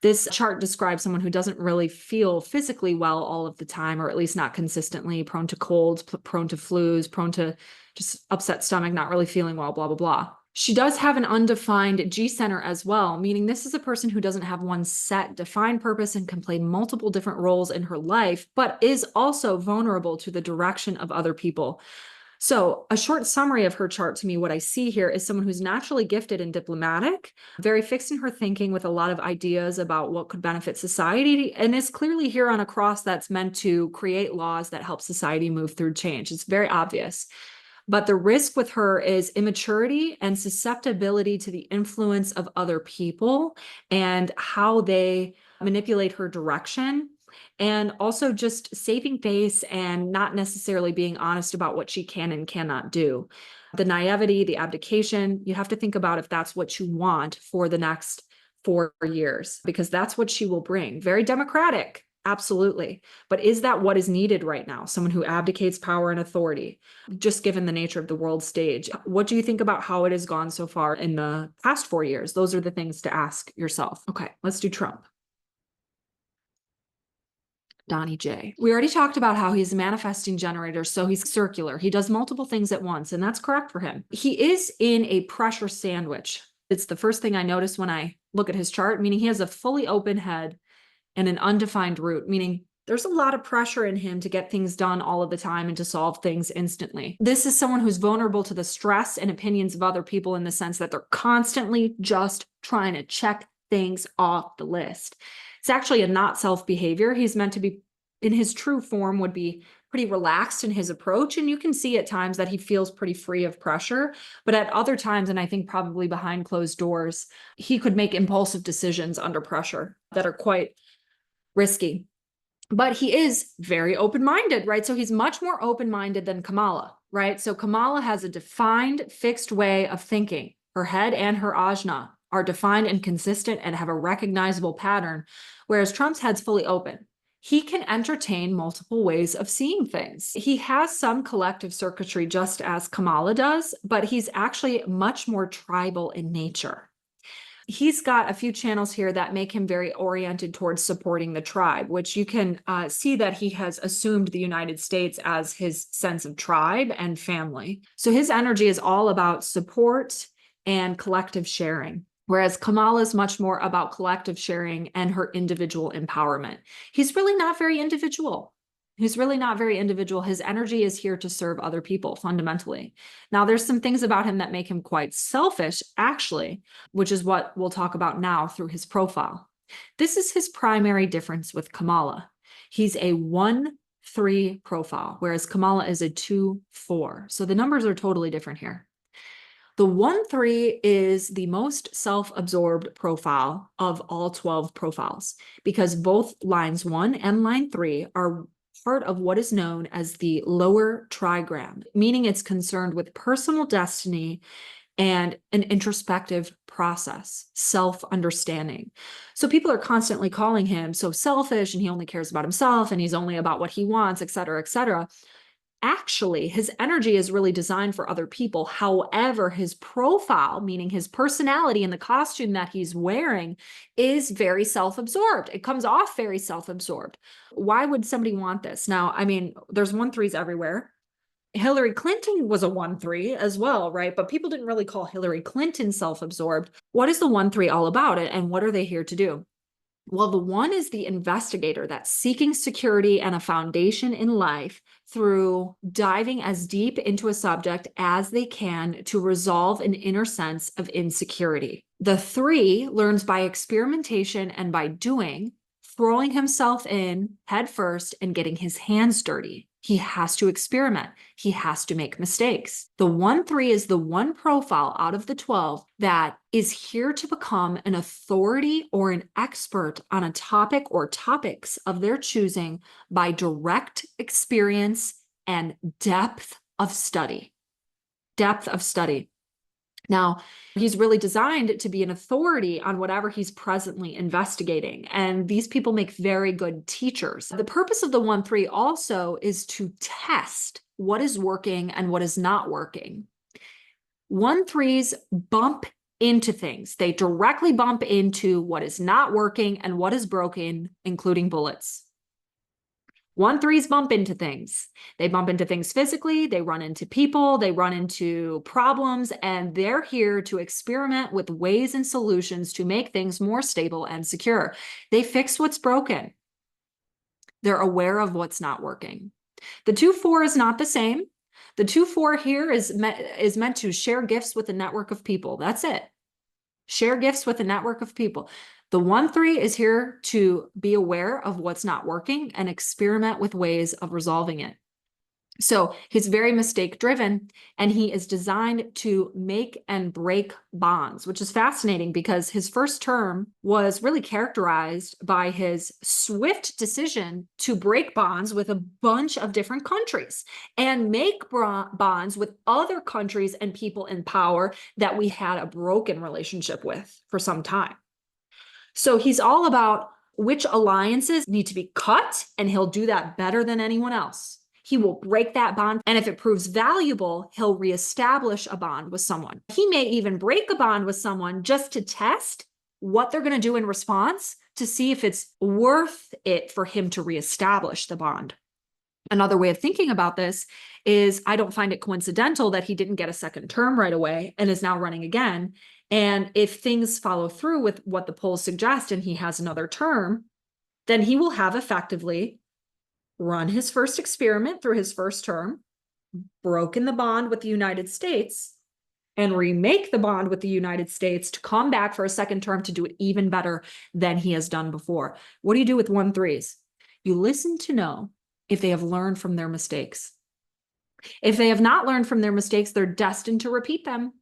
This chart describes someone who doesn't really feel physically well all of the time, or at least not consistently, prone to colds, prone to flus, prone to just upset stomach, not really feeling well, blah, blah, blah. She does have an undefined G center as well, meaning this is a person who doesn't have one set defined purpose and can play multiple different roles in her life, but is also vulnerable to the direction of other people. So a short summary of her chart to me, what I see here is someone who's naturally gifted and diplomatic, very fixed in her thinking with a lot of ideas about what could benefit society, and is clearly here on a cross that's meant to create laws that help society move through change. It's very obvious. But the risk with her is immaturity and susceptibility to the influence of other people and how they manipulate her direction, and also just saving face and not necessarily being honest about what she can and cannot do. The naivety, the abdication, you have to think about if that's what you want for the next 4 years, because that's what she will bring. Very democratic, absolutely. But is that what is needed right now? Someone who abdicates power and authority, just given the nature of the world stage. What do you think about how it has gone so far in the past 4 years? Those are the things to ask yourself. Okay, let's do Trump. Donnie J. We already talked about how he's a manifesting generator, so he's circular. He does multiple things at once, and that's correct for him. He is in a pressure sandwich. It's the first thing I notice when I look at his chart, meaning he has a fully open head and an undefined root, meaning there's a lot of pressure in him to get things done all of the time and to solve things instantly. This is someone who's vulnerable to the stress and opinions of other people in the sense that they're constantly just trying to check things off the list. It's actually a not self behavior. He's meant to be, in his true form, would be pretty relaxed in his approach. And you can see at times that he feels pretty free of pressure. But at other times, and I think probably behind closed doors, he could make impulsive decisions under pressure that are quite risky. But he is very open-minded, right? So he's much more open-minded than Kamala, right? So Kamala has a defined, fixed way of thinking. Her head and her ajna are defined and consistent and have a recognizable pattern, whereas Trump's head's fully open. He can entertain multiple ways of seeing things. He has some collective circuitry, just as Kamala does, but he's actually much more tribal in nature. He's got a few channels here that make him very oriented towards supporting the tribe, which you can see that he has assumed the United States as his sense of tribe and family. So his energy is all about support and collective sharing, whereas Kamala is much more about collective sharing and her individual empowerment. He's really not very individual. He's really not very individual. His energy is here to serve other people fundamentally. Now, there's some things about him that make him quite selfish, actually, which is what we'll talk about now through his profile. This is his primary difference with Kamala. He's a 1-3 profile, whereas Kamala is a 2-4. So the numbers are totally different here. The 1-3 is the most self-absorbed profile of all 12 profiles, because both lines 1 and line 3 are part of what is known as the lower trigram, meaning it's concerned with personal destiny and an introspective process, self-understanding. So people are constantly calling him so selfish, and he only cares about himself, and he's only about what he wants, et cetera, et cetera. Actually, his energy is really designed for other people. However, his profile, meaning his personality and the costume that he's wearing, is very self-absorbed. It comes off very self-absorbed. Why would somebody want this? Now, I mean, there's 1-3s everywhere. Hillary Clinton was a 1-3 as well, right? But people didn't really call Hillary Clinton self-absorbed. What is the 1-3 all about, and what are they here to do? Well, the 1 is the investigator that's seeking security and a foundation in life through diving as deep into a subject as they can to resolve an inner sense of insecurity. The 3 learns by experimentation and by doing, throwing himself in head first and getting his hands dirty. He has to experiment. He has to make mistakes. The 1-3 is the one profile out of the 12 that is here to become an authority or an expert on a topic or topics of their choosing by direct experience and depth of study. Depth of study. Now, he's really designed to be an authority on whatever he's presently investigating. And these people make very good teachers. The purpose of the 1-3 also is to test what is working and what is not working. 1-3s bump into things. They directly bump into what is not working and what is broken, including bullets. 1-3s bump into things. They bump into things physically, they run into people, they run into problems, and they're here to experiment with ways and solutions to make things more stable and secure. They fix what's broken. They're aware of what's not working. The 2-4 is not the same. The 2-4 here is meant to share gifts with a network of people. That's it. Share gifts with a network of people. The 1-3 is here to be aware of what's not working and experiment with ways of resolving it. So he's very mistake driven, and he is designed to make and break bonds, which is fascinating because his first term was really characterized by his swift decision to break bonds with a bunch of different countries and make bonds with other countries and people in power that we had a broken relationship with for some time. So he's all about which alliances need to be cut, and he'll do that better than anyone else. He will break that bond, and if it proves valuable, he'll reestablish a bond with someone. He may even break a bond with someone just to test what they're going to do in response to see if it's worth it for him to reestablish the bond. Another way of thinking about this is I don't find it coincidental that he didn't get a second term right away and is now running again. And if things follow through with what the polls suggest and he has another term, then he will have effectively run his first experiment through his first term, broken the bond with the United States, and remake the bond with the United States to come back for a second term to do it even better than he has done before. What do you do with 1-3s? You listen to know if they have learned from their mistakes. If they have not learned from their mistakes, they're destined to repeat them.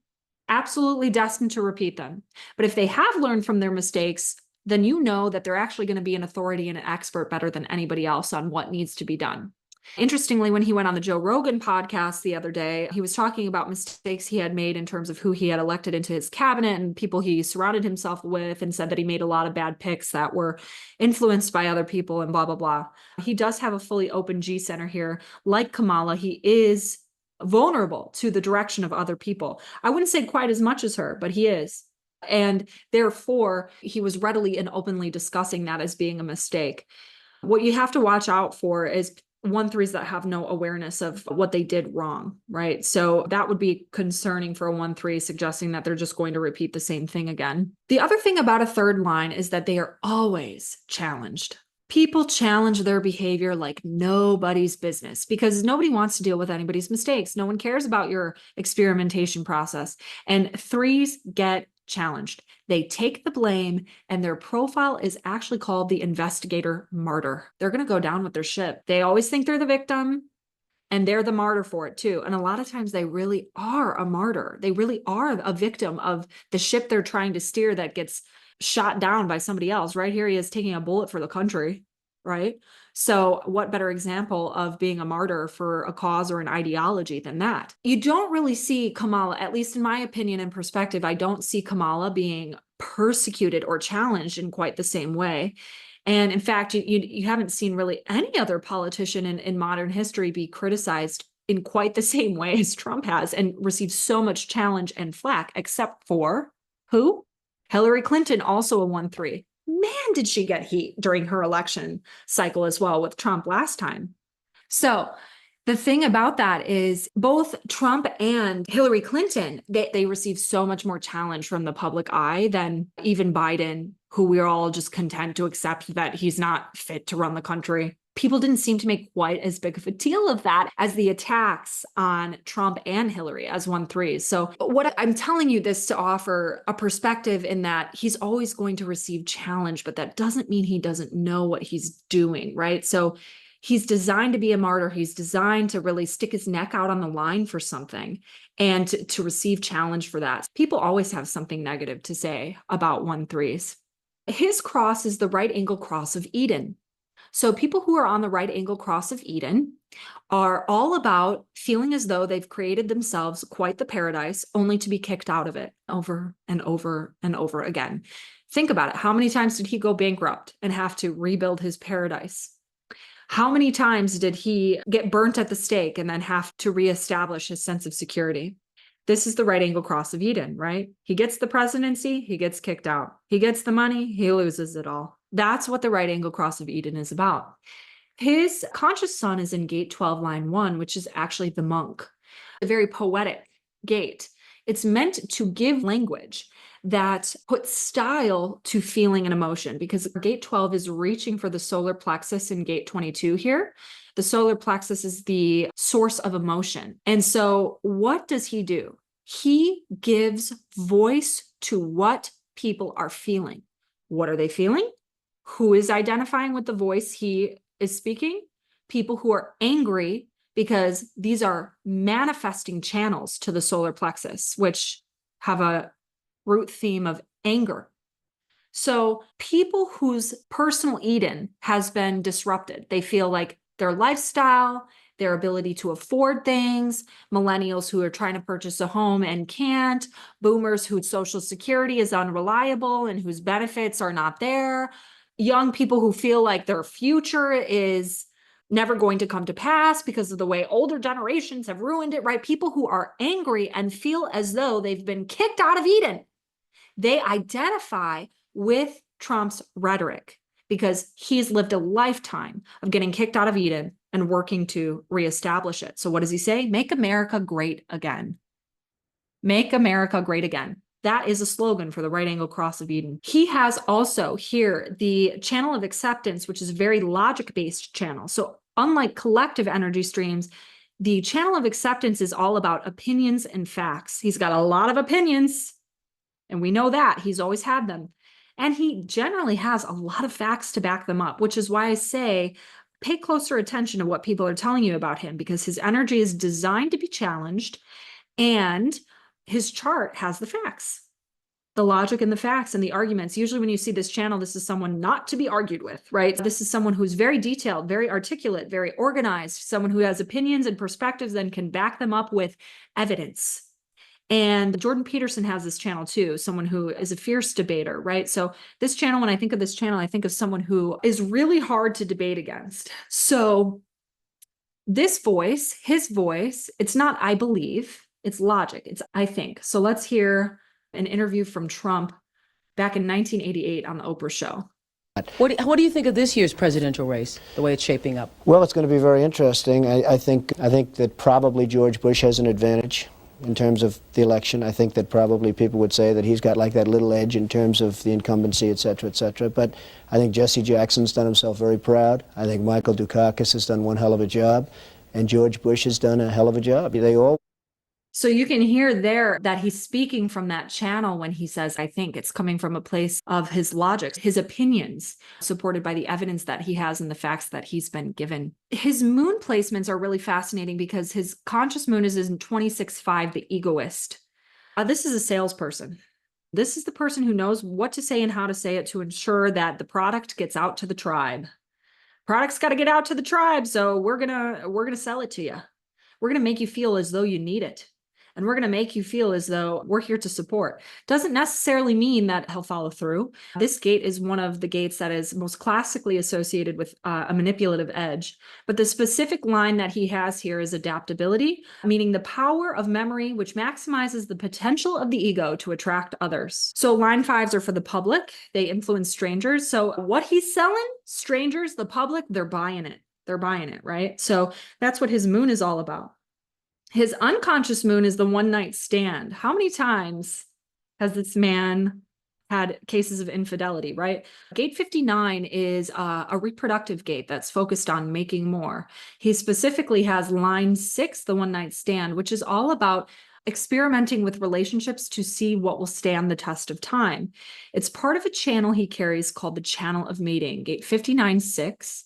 Absolutely destined to repeat them. But if they have learned from their mistakes, then you know that they're actually going to be an authority and an expert better than anybody else on what needs to be done. Interestingly, when he went on the Joe Rogan podcast the other day, he was talking about mistakes he had made in terms of who he had elected into his cabinet and people he surrounded himself with, and said that he made a lot of bad picks that were influenced by other people and blah, blah, blah. He does have a fully open G center here. Like Kamala, he is vulnerable to the direction of other people. I wouldn't say quite as much as her, but he is. And therefore, he was readily and openly discussing that as being a mistake. What you have to watch out for is 1-3s that have no awareness of what they did wrong, right? So that would be concerning for a 1-3, suggesting that they're just going to repeat the same thing again. The other thing about a third line is that they are always challenged. People challenge their behavior like nobody's business because nobody wants to deal with anybody's mistakes. No one cares about your experimentation process. And 3s get challenged. They take the blame, and their profile is actually called the investigator martyr. They're going to go down with their ship. They always think they're the victim, and they're the martyr for it too. And a lot of times they really are a martyr. They really are a victim of the ship they're trying to steer that gets shot down by somebody else. Right here, he is taking a bullet for the country, right? So what better example of being a martyr for a cause or an ideology than that? You don't really see Kamala, at least in my opinion and perspective, I don't see Kamala being persecuted or challenged in quite the same way. And in fact, you haven't seen really any other politician in modern history be criticized in quite the same way as Trump has and received so much challenge and flack, except for who? Hillary Clinton, also a 1-3. Man, did she get heat during her election cycle as well with Trump last time. So the thing about that is both Trump and Hillary Clinton, they received so much more challenge from the public eye than even Biden, who we're all just content to accept that he's not fit to run the country. People didn't seem to make quite as big of a deal of that as the attacks on Trump and Hillary as 1-3s. So what I'm telling you this to offer a perspective in that he's always going to receive challenge, but that doesn't mean he doesn't know what he's doing, right? So he's designed to be a martyr. He's designed to really stick his neck out on the line for something and to receive challenge for that. People always have something negative to say about 1-3s. His cross is the right angle cross of Eden. So people who are on the right angle cross of Eden are all about feeling as though they've created themselves quite the paradise, only to be kicked out of it over and over and over again. Think about it. How many times did he go bankrupt and have to rebuild his paradise? How many times did he get burnt at the stake and then have to reestablish his sense of security? This is the right angle cross of Eden, right? He gets the presidency, he gets kicked out. He gets the money, he loses it all. That's what the right angle cross of Eden is about. His conscious sun is in gate 12, line 1, which is actually the monk, a very poetic gate. It's meant to give language that puts style to feeling and emotion, because gate 12 is reaching for the solar plexus in gate 22 here. The solar plexus is the source of emotion. And so what does he do? He gives voice to what people are feeling. What are they feeling? Who is identifying with the voice he is speaking? People who are angry because these are manifesting channels to the solar plexus, which have a root theme of anger. So people whose personal Eden has been disrupted, they feel like their lifestyle, their ability to afford things, millennials who are trying to purchase a home and can't, boomers whose social security is unreliable and whose benefits are not there, young people who feel like their future is never going to come to pass because of the way older generations have ruined it, right? People who are angry and feel as though they've been kicked out of Eden. They identify with Trump's rhetoric because he's lived a lifetime of getting kicked out of Eden and working to reestablish it. So what does he say? Make America great again. Make America great again. That is a slogan for the right angle cross of Eden. He has also here the channel of acceptance, which is a very logic-based channel. So unlike collective energy streams, the channel of acceptance is all about opinions and facts. He's got a lot of opinions, and we know that. He's always had them. And he generally has a lot of facts to back them up, which is why I say pay closer attention to what people are telling you about him, because his energy is designed to be challenged, and his chart has the facts, the logic and the facts and the arguments. Usually when you see this channel, this is someone not to be argued with, right? This is someone who's very detailed, very articulate, very organized, someone who has opinions and perspectives and can back them up with evidence. And Jordan Peterson has this channel too, someone who is a fierce debater, right? So this channel, when I think of this channel, I think of someone who is really hard to debate against. So this voice, his voice, it's not I believe, it's logic, it's I think. So let's hear an interview from Trump back in 1988 on the Oprah show. What do you think of this year's presidential race, the way it's shaping up? Well, it's going to be very interesting. I think that probably George Bush has an advantage in terms of the election. I think that probably people would say that he's got like that little edge in terms of the incumbency, et cetera, et cetera. But I think Jesse Jackson's done himself very proud. I think Michael Dukakis has done one hell of a job, and George Bush has done a hell of a job. They all. So you can hear there that he's speaking from that channel when he says, I think it's coming from a place of his logic, his opinions, supported by the evidence that he has and the facts that he's been given. His moon placements are really fascinating because his conscious moon is in 26.5, the egoist. This is a salesperson. This is the person who knows what to say and how to say it to ensure that the product gets out to the tribe. Product's got to get out to the tribe, so we're gonna sell it to you. We're gonna make you feel as though you need it. And we're going to make you feel as though we're here to support. Doesn't necessarily mean that he'll follow through. This gate is one of the gates that is most classically associated with a manipulative edge. But the specific line that he has here is adaptability, meaning the power of memory, which maximizes the potential of the ego to attract others. So line 5s are for the public. They influence strangers. So what he's selling, strangers, the public, they're buying it. They're buying it, right? So that's what his moon is all about. His unconscious moon is the one night stand. How many times has this man had cases of infidelity, right? Gate 59 is a reproductive gate that's focused on making more. He specifically has line 6, the one night stand, which is all about experimenting with relationships to see what will stand the test of time. It's part of a channel he carries called the channel of mating, gate 59-6.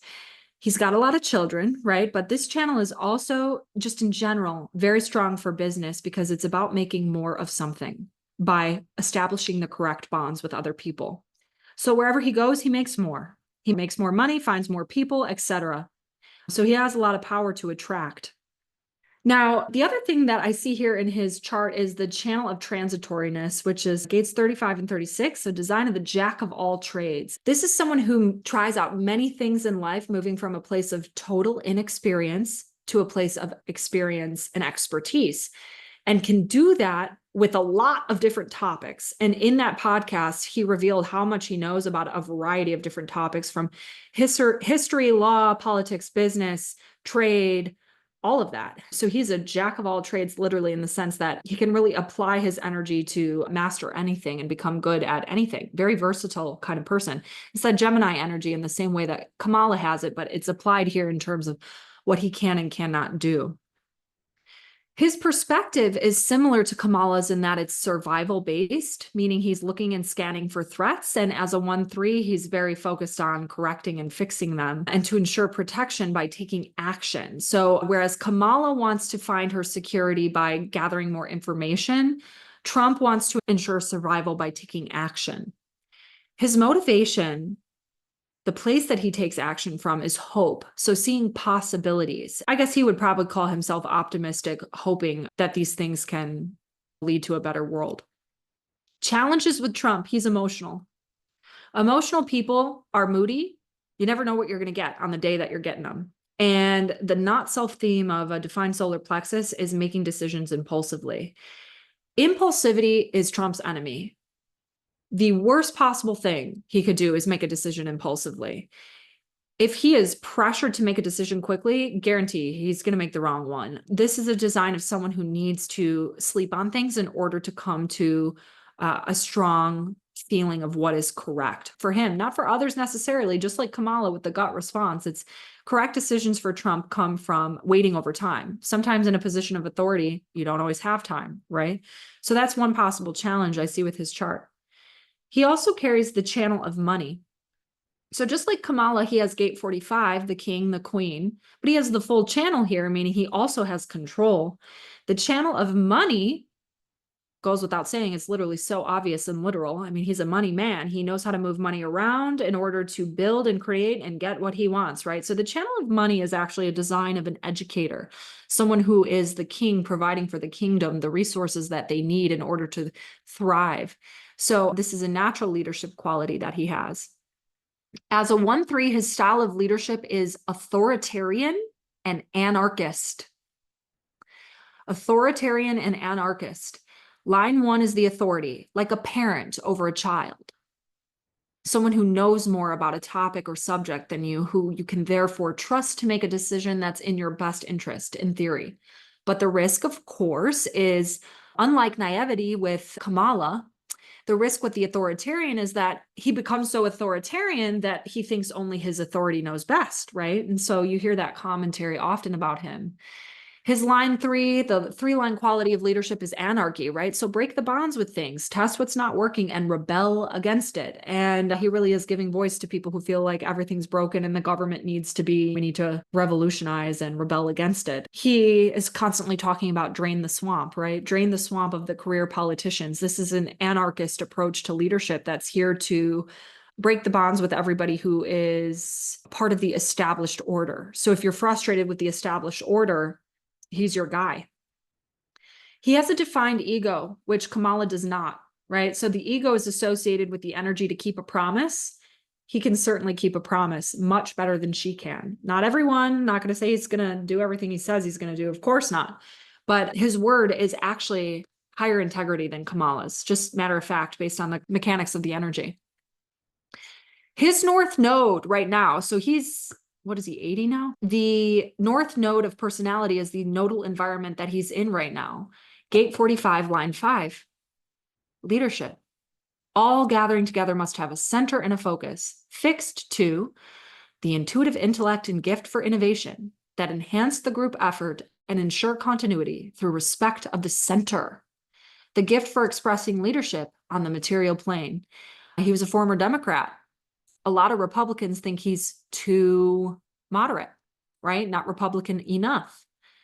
He's got a lot of children, right? But this channel is also, just in general, very strong for business because it's about making more of something by establishing the correct bonds with other people. So wherever he goes, he makes more. He makes more money, finds more people, etc. So he has a lot of power to attract. Now, the other thing that I see here in his chart is the channel of transitoriness, which is gates 35 and 36, so design of the jack of all trades. This is someone who tries out many things in life, moving from a place of total inexperience to a place of experience and expertise, and can do that with a lot of different topics. And in that podcast, he revealed how much he knows about a variety of different topics, from history, law, politics, business, trade, all of that. So he's a jack of all trades, literally, in the sense that he can really apply his energy to master anything and become good at anything. Very versatile kind of person. It's that Gemini energy in the same way that Kamala has it, but it's applied here in terms of what he can and cannot do. His perspective is similar to Kamala's in that it's survival based, meaning he's looking and scanning for threats. And as a 1-3, he's very focused on correcting and fixing them and to ensure protection by taking action. So whereas Kamala wants to find her security by gathering more information, Trump wants to ensure survival by taking action. His motivation, the place that he takes action from, is hope. So seeing possibilities. I guess he would probably call himself optimistic, hoping that these things can lead to a better world. Challenges with Trump, he's emotional. Emotional people are moody. You never know what you're going to get on the day that you're getting them. And the not self theme of a defined solar plexus is making decisions impulsively. Impulsivity is Trump's enemy. The worst possible thing he could do is make a decision impulsively. If he is pressured to make a decision quickly, guarantee he's going to make the wrong one. This is a design of someone who needs to sleep on things in order to come to a strong feeling of what is correct for him, not for others necessarily. Just like Kamala with the gut response, it's correct decisions for Trump come from waiting over time. Sometimes in a position of authority, you don't always have time, right? So that's one possible challenge I see with his chart. He also carries the channel of money. So just like Kamala, he has gate 45, the king, the queen, but he has the full channel here, meaning he also has control. The channel of money goes without saying. It's literally so obvious and literal. I mean, he's a money man. He knows how to move money around in order to build and create and get what he wants, right? So the channel of money is actually a design of an educator, someone who is the king providing for the kingdom the resources that they need in order to thrive. So this is a natural leadership quality that he has. As a 1-3, his style of leadership is authoritarian and anarchist. Authoritarian and anarchist. Line 1 is the authority, like a parent over a child. Someone who knows more about a topic or subject than you, who you can therefore trust to make a decision that's in your best interest, in theory. But the risk, of course, is, unlike naivety with Kamala, the risk with the authoritarian is that he becomes so authoritarian that he thinks only his authority knows best, right? And so you hear that commentary often about him. His line 3, the 3-line quality of leadership is anarchy, right? So break the bonds with things, test what's not working, and rebel against it. And he really is giving voice to people who feel like everything's broken and the government we need to revolutionize and rebel against it. He is constantly talking about drain the swamp, right? Drain the swamp of the career politicians. This is an anarchist approach to leadership that's here to break the bonds with everybody who is part of the established order. So if you're frustrated with the established order, he's your guy. He has a defined ego, which Kamala does not, right? So the ego is associated with the energy to keep a promise. He can certainly keep a promise much better than she can. Not everyone, not going to say he's going to do everything he says he's going to do. Of course not. But his word is actually higher integrity than Kamala's, just matter of fact, based on the mechanics of the energy. His north node right now, so he's, what is he, 80 now? The north node of personality is the nodal environment that he's in right now. Gate 45, line 5, leadership. All gathering together must have a center and a focus, fixed to the intuitive intellect and gift for innovation that enhance the group effort and ensure continuity through respect of the center. The gift for expressing leadership on the material plane. He was a former Democrat. A lot of Republicans think he's too moderate, right? Not Republican enough.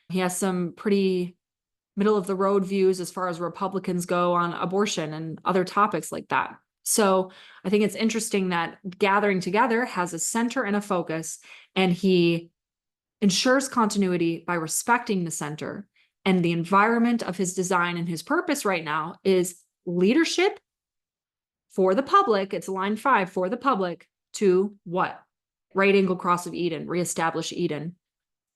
He has some pretty middle of the road views as far as Republicans go on abortion and other topics like that. So I think it's interesting that gathering together has a center and a focus, and he ensures continuity by respecting the center. And the environment of his design and his purpose right now is leadership for the public. It's line 5, for the public, to what? Right angle cross of Eden, reestablish Eden.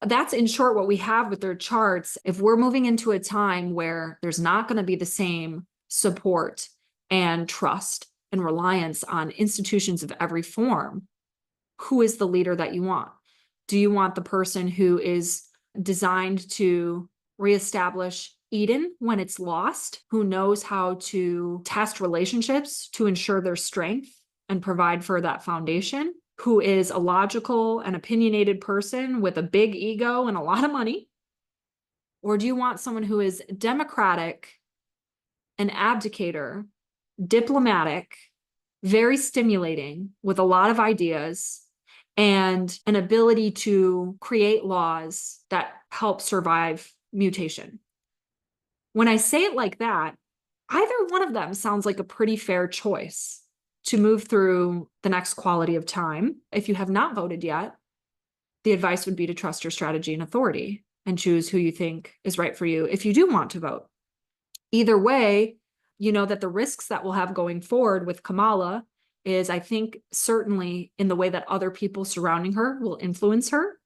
That's in short what we have with their charts. If we're moving into a time where there's not going to be the same support and trust and reliance on institutions of every form, who is the leader that you want? Do you want the person who is designed to reestablish Eden when it's lost, who knows how to test relationships to ensure their strength and provide for that foundation, who is a logical and opinionated person with a big ego and a lot of money? Or do you want someone who is democratic, an abdicator, diplomatic, very stimulating, with a lot of ideas, and an ability to create laws that help survive mutation? When I say it like that, either one of them sounds like a pretty fair choice to move through the next quality of time. If you have not voted yet, the advice would be to trust your strategy and authority and choose who you think is right for you if you do want to vote. Either way, you know that the risks that we'll have going forward with Kamala is, I think, certainly in the way that other people surrounding her will influence her,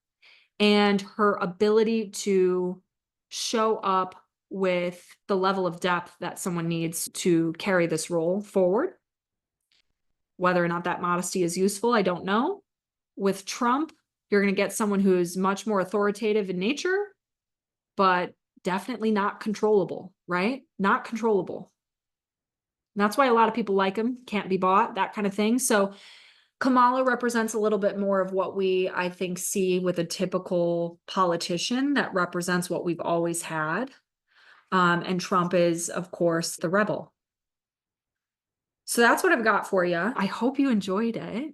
and her ability to show up with the level of depth that someone needs to carry this role forward. Whether or not that modesty is useful, I don't know. With Trump, you're going to get someone who's much more authoritative in nature, but definitely not controllable, right? Not controllable. And that's why a lot of people like him, can't be bought, that kind of thing. So Kamala represents a little bit more of what we, I think, see with a typical politician that represents what we've always had. And Trump is, of course, the rebel. So that's what I've got for you. I hope you enjoyed it.